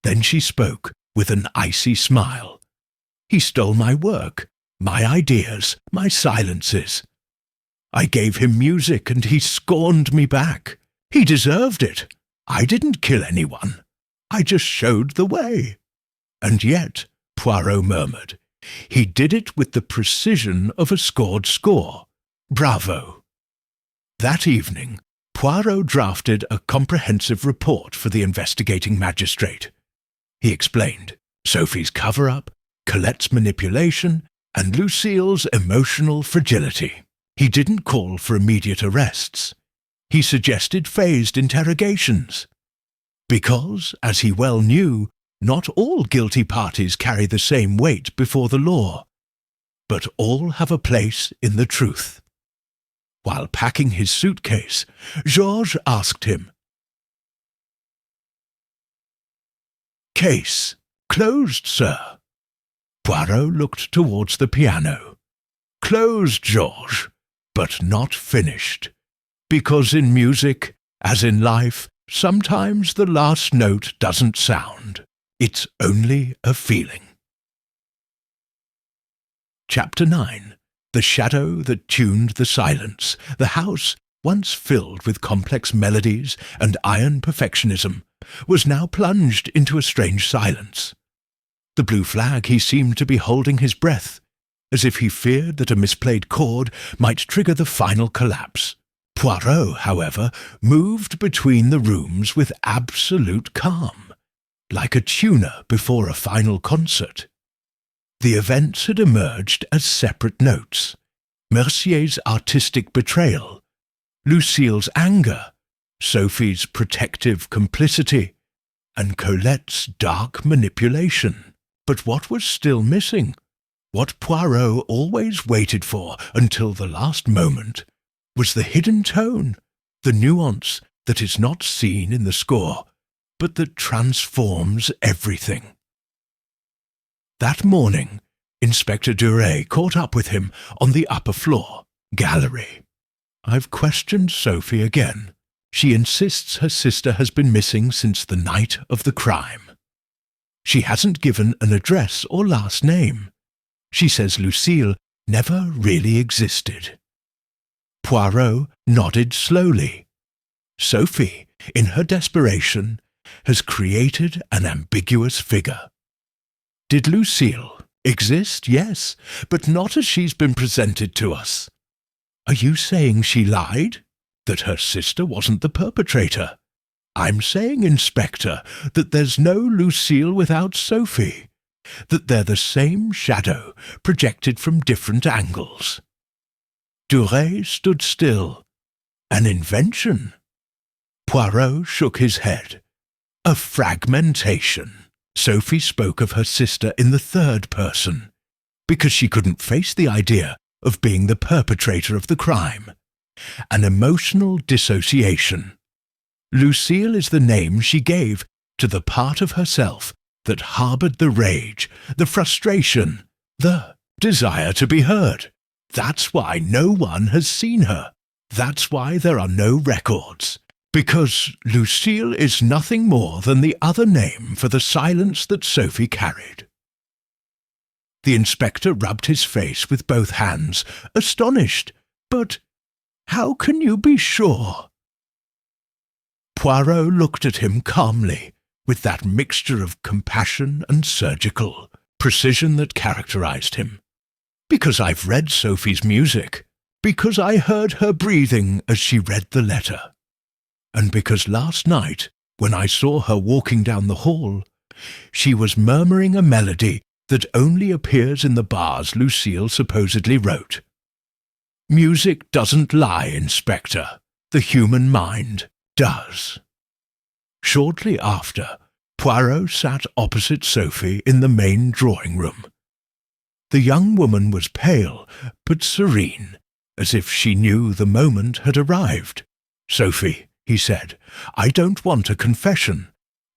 Then she spoke with an icy smile. "He stole my work, my ideas, my silences. I gave him music and he scorned me back. He deserved it. I didn't kill anyone. I just showed the way." "And yet," Poirot murmured, "he did it with the precision of a scored score. Bravo." That evening, Poirot drafted a comprehensive report for the investigating magistrate. He explained Sophie's cover-up, Colette's manipulation, and Lucille's emotional fragility. He didn't call for immediate arrests. He suggested phased interrogations. Because, as he well knew, not all guilty parties carry the same weight before the law, but all have a place in the truth. While packing his suitcase, Georges asked him, "Case closed, sir?" Poirot looked towards the piano. "Closed, Georges, but not finished. Because in music, as in life, sometimes the last note doesn't sound. It's only a feeling." Chapter 9. The shadow that tuned the silence. The house, once filled with complex melodies and iron perfectionism, was now plunged into a strange silence. The blue flag he seemed to be holding his breath, as if he feared that a misplayed chord might trigger the final collapse. Poirot, however, moved between the rooms with absolute calm, like a tuner before a final concert. The events had emerged as separate notes. Mercier's artistic betrayal, Lucille's anger, Sophie's protective complicity, and Colette's dark manipulation. But what was still missing? What Poirot always waited for until the last moment was the hidden tone, the nuance that is not seen in the score, but that transforms everything. That morning, Inspector Duret caught up with him on the upper floor, gallery. "I've questioned Sophie again. She insists her sister has been missing since the night of the crime." She hasn't given an address or last name. She says Lucille never really existed. Poirot nodded slowly. Sophie, in her desperation, has created an ambiguous figure. Did Lucille exist? Yes, but not as she's been presented to us. Are you saying she lied? That her sister wasn't the perpetrator? I'm saying, Inspector, that there's no Lucille without Sophie, that they're the same shadow projected from different angles. Duret stood still. An invention? Poirot shook his head. A fragmentation. Sophie spoke of her sister in the third person, because she couldn't face the idea of being the perpetrator of the crime. An emotional dissociation. Lucille is the name she gave to the part of herself that harboured the rage, the frustration, the desire to be heard. That's why no one has seen her. That's why there are no records. Because Lucille is nothing more than the other name for the silence that Sophie carried. The inspector rubbed his face with both hands, astonished. But how can you be sure? Poirot looked at him calmly, with that mixture of compassion and surgical precision that characterized him. Because I've read Sophie's music, because I heard her breathing as she read the letter, and because last night, when I saw her walking down the hall, she was murmuring a melody that only appears in the bars Lucille supposedly wrote. Music doesn't lie, Inspector. The human mind does. Shortly after, Poirot sat opposite Sophie in the main drawing room. The young woman was pale, but serene, as if she knew the moment had arrived. Sophie, he said, I don't want a confession.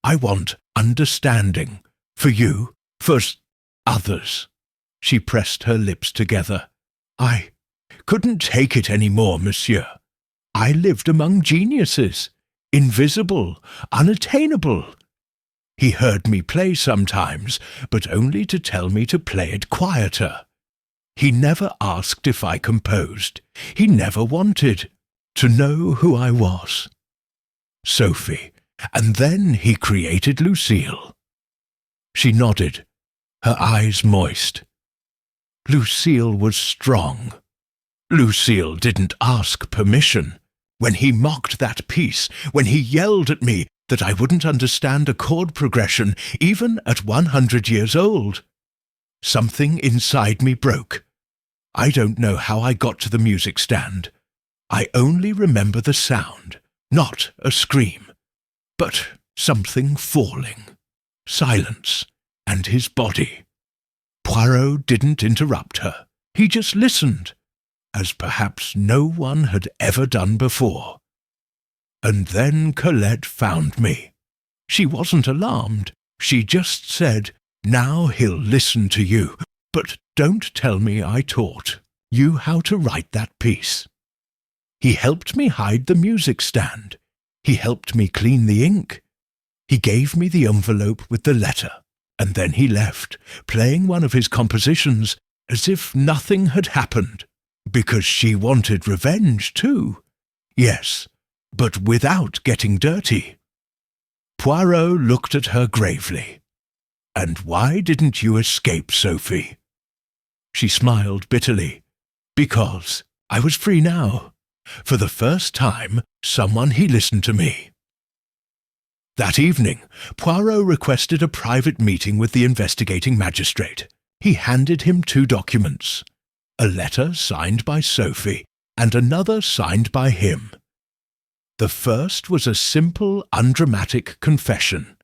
I want understanding. For you, for others. She pressed her lips together. I couldn't take it any more, monsieur. I lived among geniuses, invisible, unattainable. He heard me play sometimes, but only to tell me to play it quieter. He never asked if I composed. He never wanted to know who I was. Sophie, and then he created Lucille. She nodded, her eyes moist. Lucille was strong. Lucille didn't ask permission. When he mocked that piece, when he yelled at me that I wouldn't understand a chord progression even at 100 years old. Something inside me broke. I don't know how I got to the music stand. I only remember the sound, not a scream, but something falling, silence, and his body. Poirot didn't interrupt her. He just listened, as perhaps no one had ever done before. And then Colette found me. She wasn't alarmed. She just said, now he'll listen to you, but don't tell me I taught you how to write that piece. He helped me hide the music stand. He helped me clean the ink. He gave me the envelope with the letter, and then he left, playing one of his compositions as if nothing had happened, because she wanted revenge too. Yes, but without getting dirty. Poirot looked at her gravely. And why didn't you escape, Sophie? She smiled bitterly. Because I was free now. For the first time, someone he listened to me. That evening, Poirot requested a private meeting with the investigating magistrate. He handed him 2 documents. A letter signed by Sophie and another signed by him. The first was a simple, undramatic confession.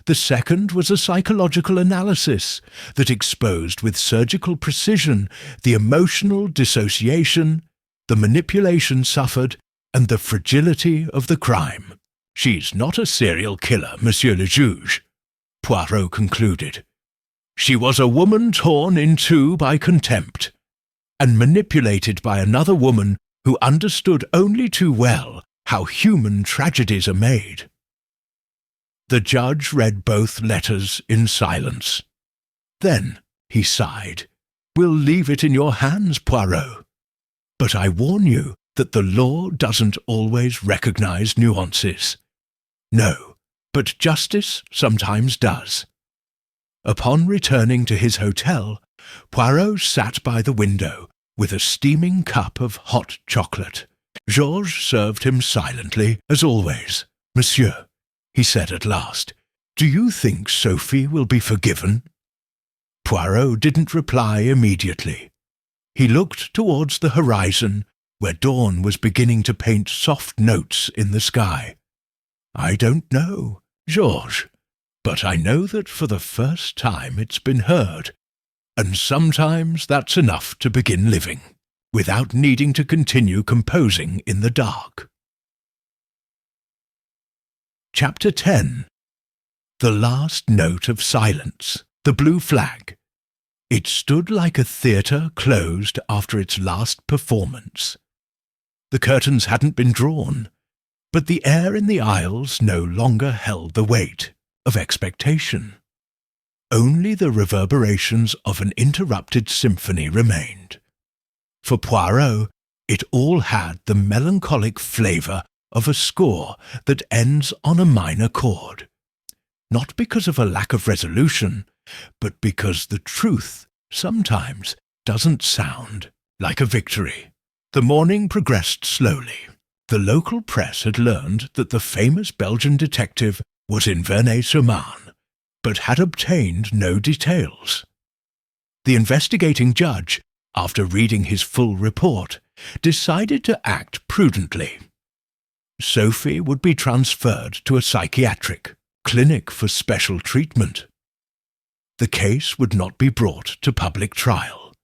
The second was a psychological analysis that exposed with surgical precision the emotional dissociation, the manipulation suffered, and the fragility of the crime. She's not a serial killer, Monsieur le Juge, Poirot concluded. She was a woman torn in two by contempt, and manipulated by another woman who understood only too well how human tragedies are made. The judge read both letters in silence. "Then," he sighed, "we'll leave it in your hands, Poirot. But I warn you that the law doesn't always recognize nuances. No, but justice sometimes does." Upon returning to his hotel, Poirot sat by the window with a steaming cup of hot chocolate. Georges served him silently, as always. "Monsieur," he said at last, "do you think Sophie will be forgiven?" Poirot didn't reply immediately. He looked towards the horizon, where dawn was beginning to paint soft notes in the sky. "I don't know, Georges, but I know that for the first time it's been heard, and sometimes that's enough to begin living, without needing to continue composing in the dark." Chapter 10. The last note of silence, the blue flag. It stood like a theatre closed after its last performance. The curtains hadn't been drawn, but the air in the aisles no longer held the weight of expectation. Only the reverberations of an interrupted symphony remained. For Poirot, it all had the melancholic flavour of a score that ends on a minor chord, not because of a lack of resolution, but because the truth sometimes doesn't sound like a victory. The morning progressed slowly. The local press had learned that the famous Belgian detective was in Vernay-sur-Marne, but had obtained no details. The investigating judge, after reading his full report, decided to act prudently. Sophie would be transferred to a psychiatric clinic for special treatment. The case would not be brought to public trial.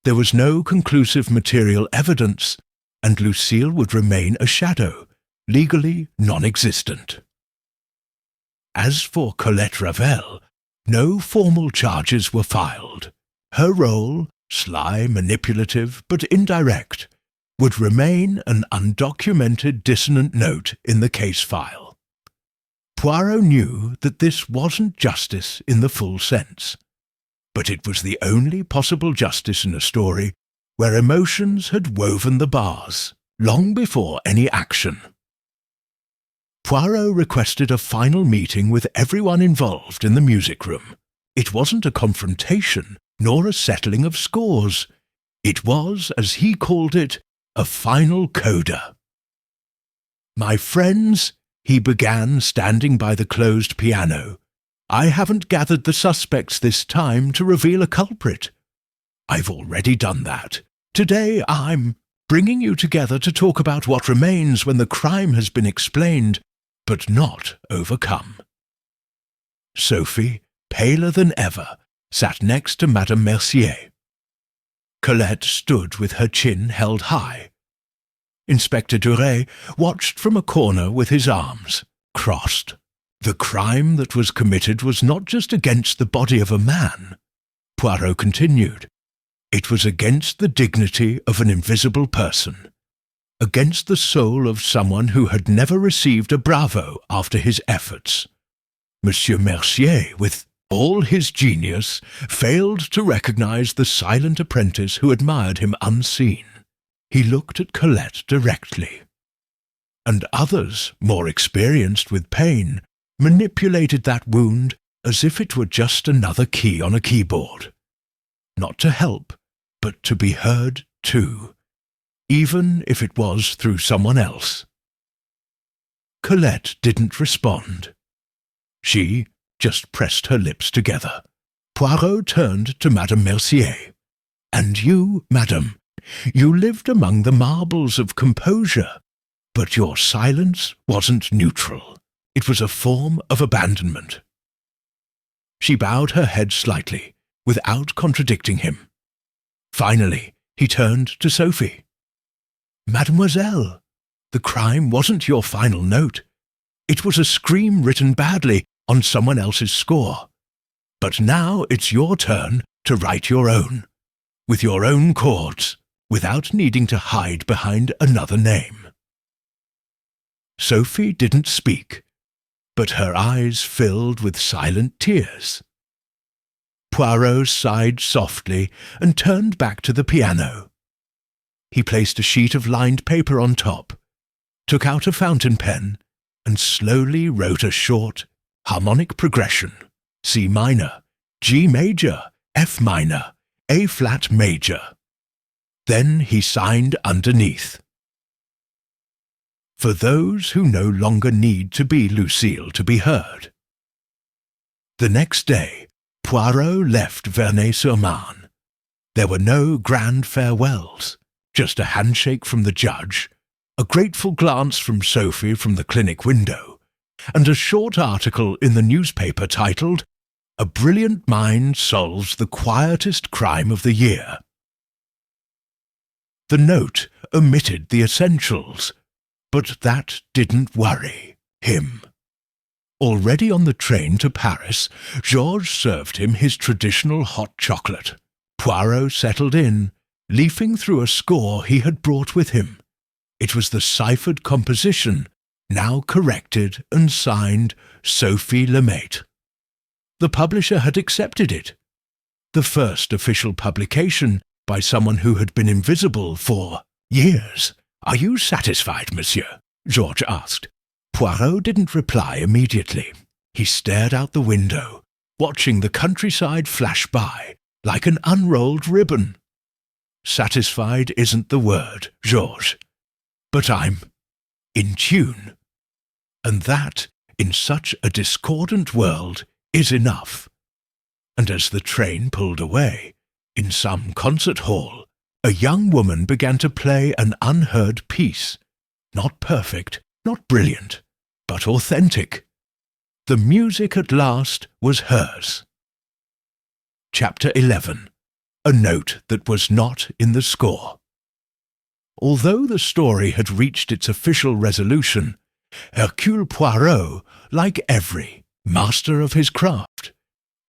There was no conclusive material evidence, and Lucille would remain a shadow, legally non-existent. As for Colette Ravel, no formal charges were filed. Her role, sly, manipulative, but indirect, would remain an undocumented dissonant note in the case file. Poirot knew that this wasn't justice in the full sense, but it was the only possible justice in a story where emotions had woven the bars long before any action. Poirot requested a final meeting with everyone involved in the music room. It wasn't a confrontation, nor a settling of scores. It was, as he called it, a final coda. "My friends," he began, standing by the closed piano, "I haven't gathered the suspects this time to reveal a culprit. I've already done that. Today I'm bringing you together to talk about what remains when the crime has been explained, but not overcome." Sophie, paler than ever, sat next to Madame Mercier. Colette stood with her chin held high. Inspector Duret watched from a corner with his arms crossed. The crime that was committed was not just against the body of a man, Poirot continued. It was against the dignity of an invisible person, against the soul of someone who had never received a bravo after his efforts. Monsieur Mercier, with all his genius, failed to recognize the silent apprentice who admired him unseen. He looked at Colette directly. And others, more experienced with pain, manipulated that wound as if it were just another key on a keyboard. Not to help, but to be heard too, even if it was through someone else. Colette didn't respond. She just pressed her lips together. Poirot turned to Madame Mercier. "And you, madame, you lived among the marbles of composure, but your silence wasn't neutral. It was a form of abandonment." She bowed her head slightly, without contradicting him. Finally, he turned to Sophie. "Mademoiselle, the crime wasn't your final note. It was a scream written badly on someone else's score. But now it's your turn to write your own, with your own chords, without needing to hide behind another name." Sophie didn't speak, but her eyes filled with silent tears. Poirot sighed softly and turned back to the piano. He placed a sheet of lined paper on top, took out a fountain pen, and slowly wrote a short harmonic progression: C minor, G major, F minor, A flat major. Then he signed underneath: "For those who no longer need to be Lucille to be heard." The next day, Poirot left Vernay-sur-Marne. There were no grand farewells, just a handshake from the judge, a grateful glance from Sophie from the clinic window, and a short article in the newspaper titled, "A Brilliant Mind Solves the Quietest Crime of the Year." The note omitted the essentials, but that didn't worry him. Already on the train to Paris, Georges served him his traditional hot chocolate. Poirot settled in, leafing through a score he had brought with him. It was the ciphered composition, now corrected and signed Sophie Lemaitre. The publisher had accepted it. The first official publication by someone who had been invisible for years. "Are you satisfied, monsieur?" Georges asked. Poirot didn't reply immediately. He stared out the window, watching the countryside flash by like an unrolled ribbon. "Satisfied isn't the word, Georges, but I'm in tune. And that, in such a discordant world, is enough." And as the train pulled away, in some concert hall, a young woman began to play an unheard piece. Not perfect, not brilliant, but authentic. The music at last was hers. Chapter 11. A note that was not in the score. Although the story had reached its official resolution, Hercule Poirot, like every master of his craft,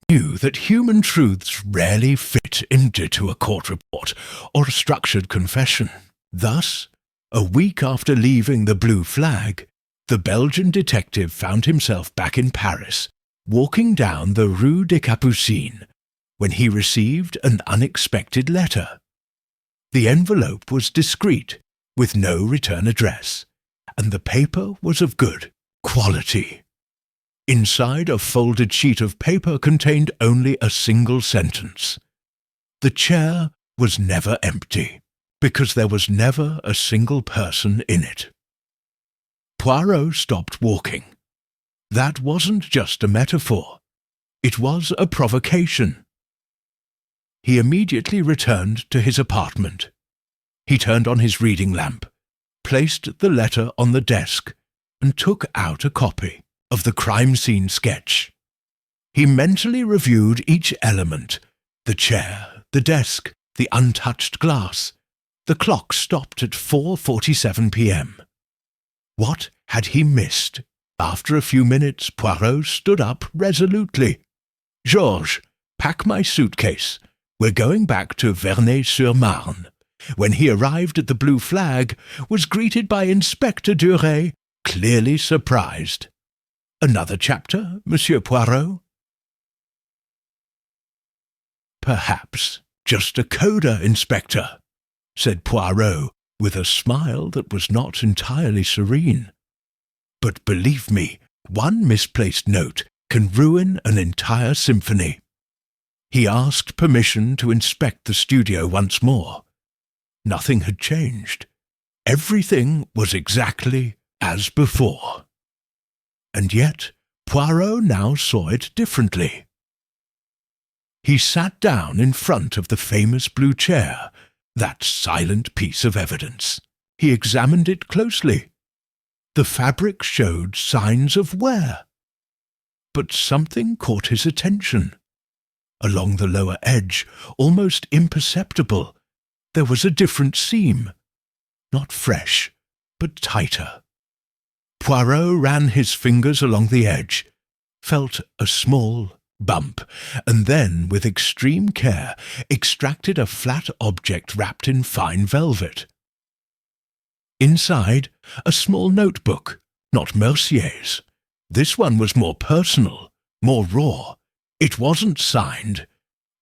knew that human truths rarely fit into a court report or a structured confession. Thus, a week after leaving the Blue Flag, the Belgian detective found himself back in Paris, walking down the Rue des Capucines, when he received an unexpected letter. The envelope was discreet, with no return address, and the paper was of good quality. Inside a folded sheet of paper contained only a single sentence: "The chair was never empty, because there was never a single person in it." Poirot stopped walking. That wasn't just a metaphor. It was a provocation. He immediately returned to his apartment. He turned on his reading lamp, placed the letter on the desk, and took out a copy of the crime scene sketch. He mentally reviewed each element: the chair, the desk, the untouched glass. The clock stopped at 4:47 p.m. What had he missed? After a few minutes, Poirot stood up resolutely. "Georges, pack my suitcase. We're going back to Vernay-sur-Marne." When he arrived at the Blue Flag, was greeted by Inspector Duret, clearly surprised. "Another chapter, Monsieur Poirot?" "Perhaps just a coda, Inspector," said Poirot, with a smile that was not entirely serene. "But believe me, one misplaced note can ruin an entire symphony." He asked permission to inspect the studio once more. Nothing had changed. Everything was exactly as before. And yet Poirot now saw it differently. He sat down in front of the famous blue chair, that silent piece of evidence. He examined it closely. The fabric showed signs of wear. But something caught his attention. Along the lower edge, almost imperceptible, there was a different seam. Not fresh, but tighter. Poirot ran his fingers along the edge, felt a small bump, and then, with extreme care, extracted a flat object wrapped in fine velvet. Inside, a small notebook, not Mercier's, This one was more personal, more raw. It wasn't signed,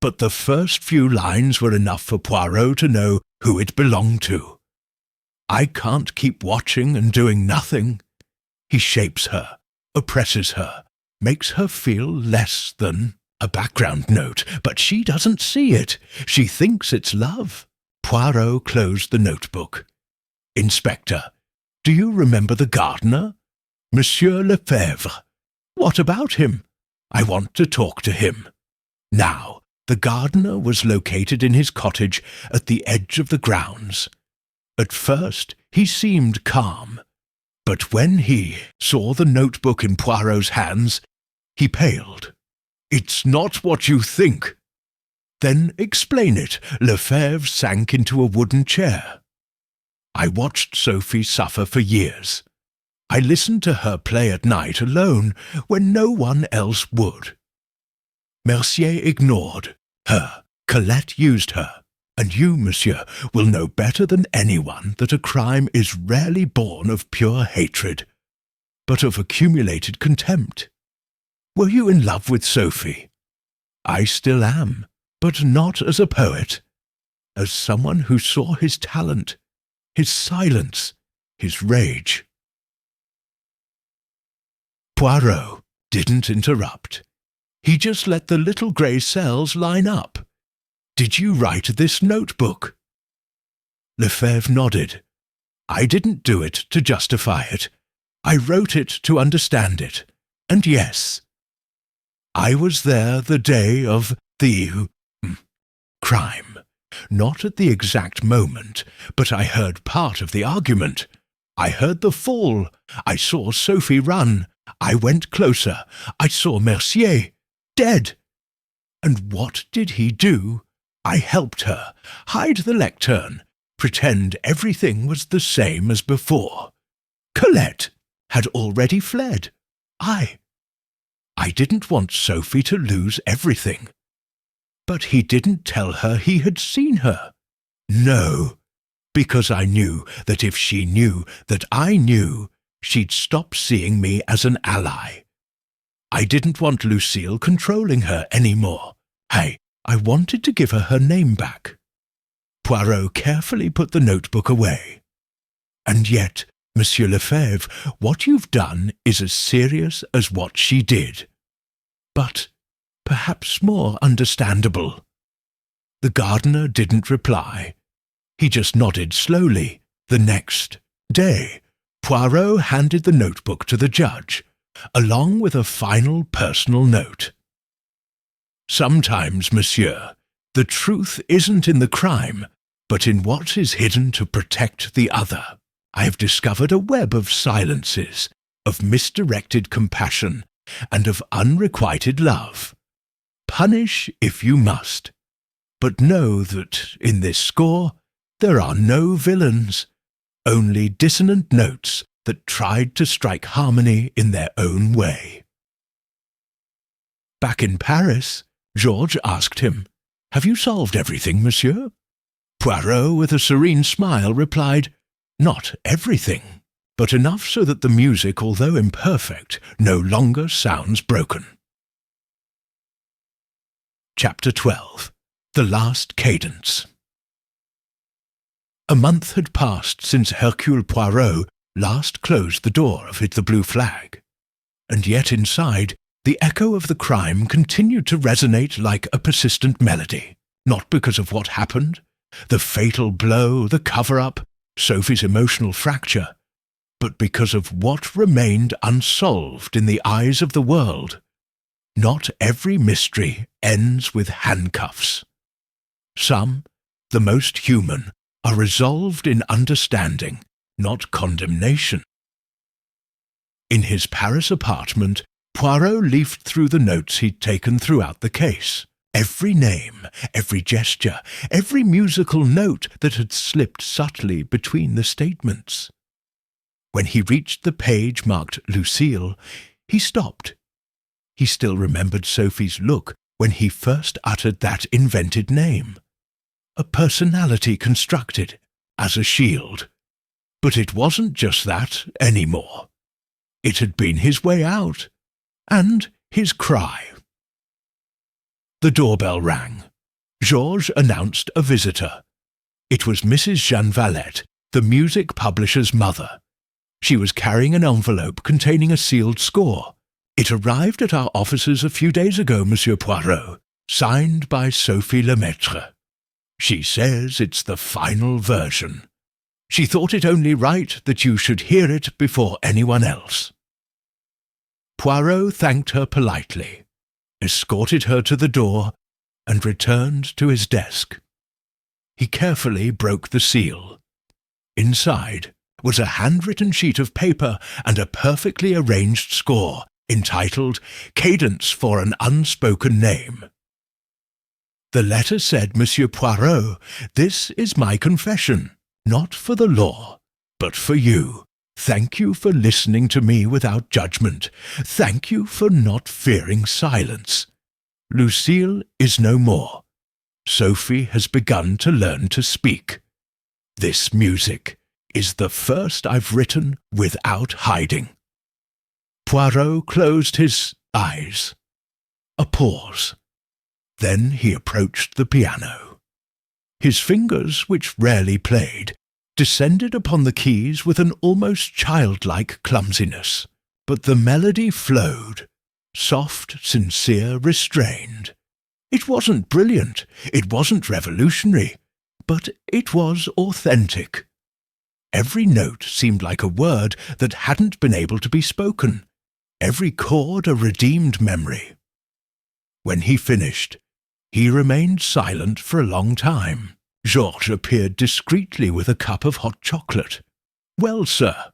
but the first few lines were enough for Poirot to know who it belonged to. I can't keep watching and doing nothing. He shapes her, oppresses her, makes her feel less than a background note, but she doesn't see it. She thinks it's love. Poirot closed the notebook. Inspector, do you remember the gardener? Monsieur Lefebvre. What about him? I want to talk to him. Now, the gardener was located in his cottage at the edge of the grounds. At first, he seemed calm, but when he saw the notebook in Poirot's hands, he paled. It's not what you think. Then explain it. Lefebvre sank into a wooden chair. I watched Sophie suffer for years. I listened to her play at night alone when no one else would. Mercier ignored her. Colette used her. And you, monsieur, will know better than anyone that a crime is rarely born of pure hatred, but of accumulated contempt. Were you in love with Sophie? I still am, but not as a poet. As someone who saw his talent, his silence, his rage. Poirot didn't interrupt. He just let the little grey cells line up. Did you write this notebook? Lefebvre nodded. I didn't do it to justify it. I wrote it to understand it. And yes, I was there the day of the crime. Not at the exact moment, but I heard part of the argument. I heard the fall. I saw Sophie run. I went closer. I saw Mercier dead. And what did he do? I helped her, hide the lectern, pretend everything was the same as before. Colette had already fled. I didn't want Sophie to lose everything. But he didn't tell her he had seen her. No, because I knew that if she knew that I knew, she'd stop seeing me as an ally. I didn't want Lucille controlling her anymore. I wanted to give her name back. Poirot carefully put the notebook away. And yet, Monsieur Lefebvre, what you've done is as serious as what she did. But perhaps more understandable. The gardener didn't reply. He just nodded slowly. The next day, Poirot handed the notebook to the judge, along with a final personal note. Sometimes, monsieur, the truth isn't in the crime, but in what is hidden to protect the other. I have discovered a web of silences, of misdirected compassion, and of unrequited love. Punish if you must, but know that in this score there are no villains, only dissonant notes that tried to strike harmony in their own way. Back in Paris, Georges asked him, "Have you solved everything, monsieur?" Poirot, with a serene smile, replied, "Not everything, but enough so that the music, although imperfect, no longer sounds broken." Chapter 12. The Last Cadence. A month had passed since Hercule Poirot last closed the door of the Blue Flag, and yet inside, the echo of the crime continued to resonate like a persistent melody, not because of what happened, the fatal blow, the cover-up, Sophie's emotional fracture, but because of what remained unsolved in the eyes of the world. Not every mystery ends with handcuffs. Some, the most human, are resolved in understanding, not condemnation. In his Paris apartment, Poirot leafed through the notes he'd taken throughout the case. Every name, every gesture, every musical note that had slipped subtly between the statements. When he reached the page marked Lucille, he stopped. He still remembered Sophie's look when he first uttered that invented name. A personality constructed as a shield. But it wasn't just that anymore. It had been his way out, and his cry. The doorbell rang. Georges announced a visitor. It was Mrs. Jeanne Valette, the music publisher's mother. She was carrying an envelope containing a sealed score. It arrived at our offices a few days ago, Monsieur Poirot, signed by Sophie Lemaitre. She says it's the final version. She thought it only right that you should hear it before anyone else. Poirot thanked her politely, escorted her to the door, and returned to his desk. He carefully broke the seal. Inside was a handwritten sheet of paper and a perfectly arranged score entitled Cadence for an Unspoken Name. The letter said, Monsieur Poirot, this is my confession, not for the law, but for you. Thank you for listening to me without judgment. Thank you for not fearing silence. Lucille is no more. Sophie has begun to learn to speak. This music is the first I've written without hiding. Poirot closed his eyes. A pause. Then he approached the piano. His fingers, which rarely played, descended upon the keys with an almost childlike clumsiness, but the melody flowed, soft, sincere, restrained. It wasn't brilliant, it wasn't revolutionary, but it was authentic. Every note seemed like a word that hadn't been able to be spoken, every chord a redeemed memory. When he finished, he remained silent for a long time. Georges appeared discreetly with a cup of hot chocolate. "Well, sir."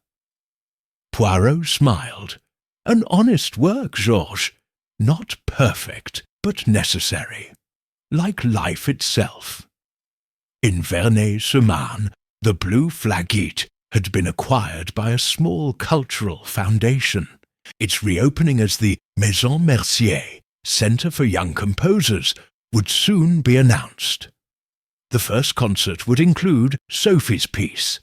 Poirot smiled. "An honest work, Georges. Not perfect, but necessary. Like life itself." In Vernay-sur-Marne, the Blue Flageet had been acquired by a small cultural foundation. Its reopening as the Maison Mercier, Centre for Young Composers, would soon be announced. The first concert would include Sophie's piece,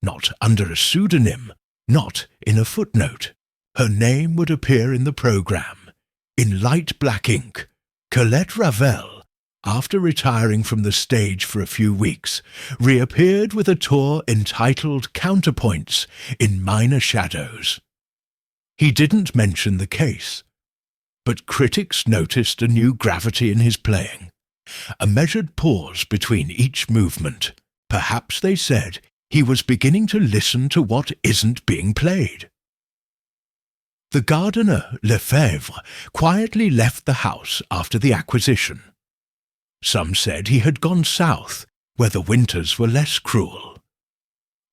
not under a pseudonym, not in a footnote. Her name would appear in the programme. In light black ink, Colette Ravel, after retiring from the stage for a few weeks, reappeared with a tour entitled Counterpoints in Minor Shadows. He didn't mention the case, but critics noticed a new gravity in his playing, a measured pause between each movement. Perhaps, they said, he was beginning to listen to what isn't being played. The gardener, Lefebvre, quietly left the house after the acquisition. Some said he had gone south, where the winters were less cruel.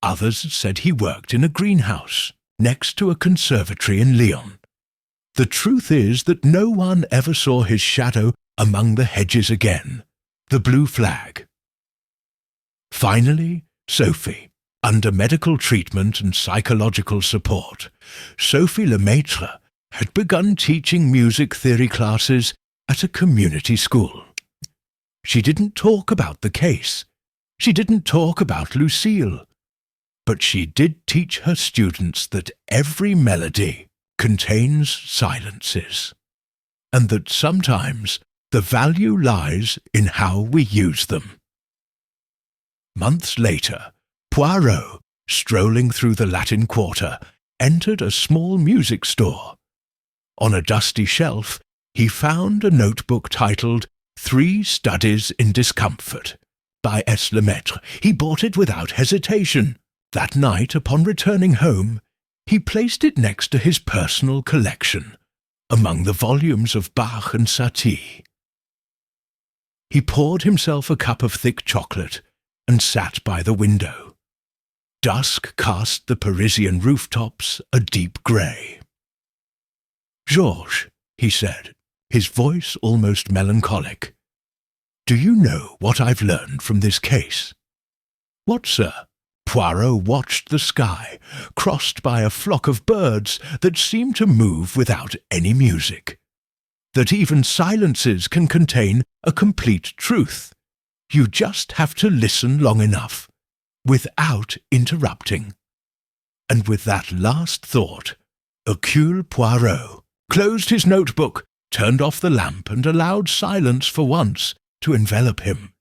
Others said he worked in a greenhouse, next to a conservatory in Lyon. The truth is that no one ever saw his shadow among the hedges again. The blue flag. Finally, Sophie, under medical treatment and psychological support, Sophie Lemaitre had begun teaching music theory classes at a community school. She didn't talk about the case. She didn't talk about Lucille. But she did teach her students that every melody contains silences, and that sometimes the value lies in how we use them. Months later, Poirot, strolling through the Latin Quarter, entered a small music store. On a dusty shelf, he found a notebook titled 3 Studies in Discomfort by S. Lemaitre. He bought it without hesitation. That night, upon returning home, he placed it next to his personal collection, among the volumes of Bach and Satie. He poured himself a cup of thick chocolate and sat by the window. Dusk cast the Parisian rooftops a deep grey. "Georges," he said, his voice almost melancholic, "do you know what I've learned from this case?" "What, sir?" Poirot watched the sky, crossed by a flock of birds that seemed to move without any music. That even silences can contain a complete truth. You just have to listen long enough, without interrupting. And with that last thought, Hercule Poirot closed his notebook, turned off the lamp, and allowed silence for once to envelop him.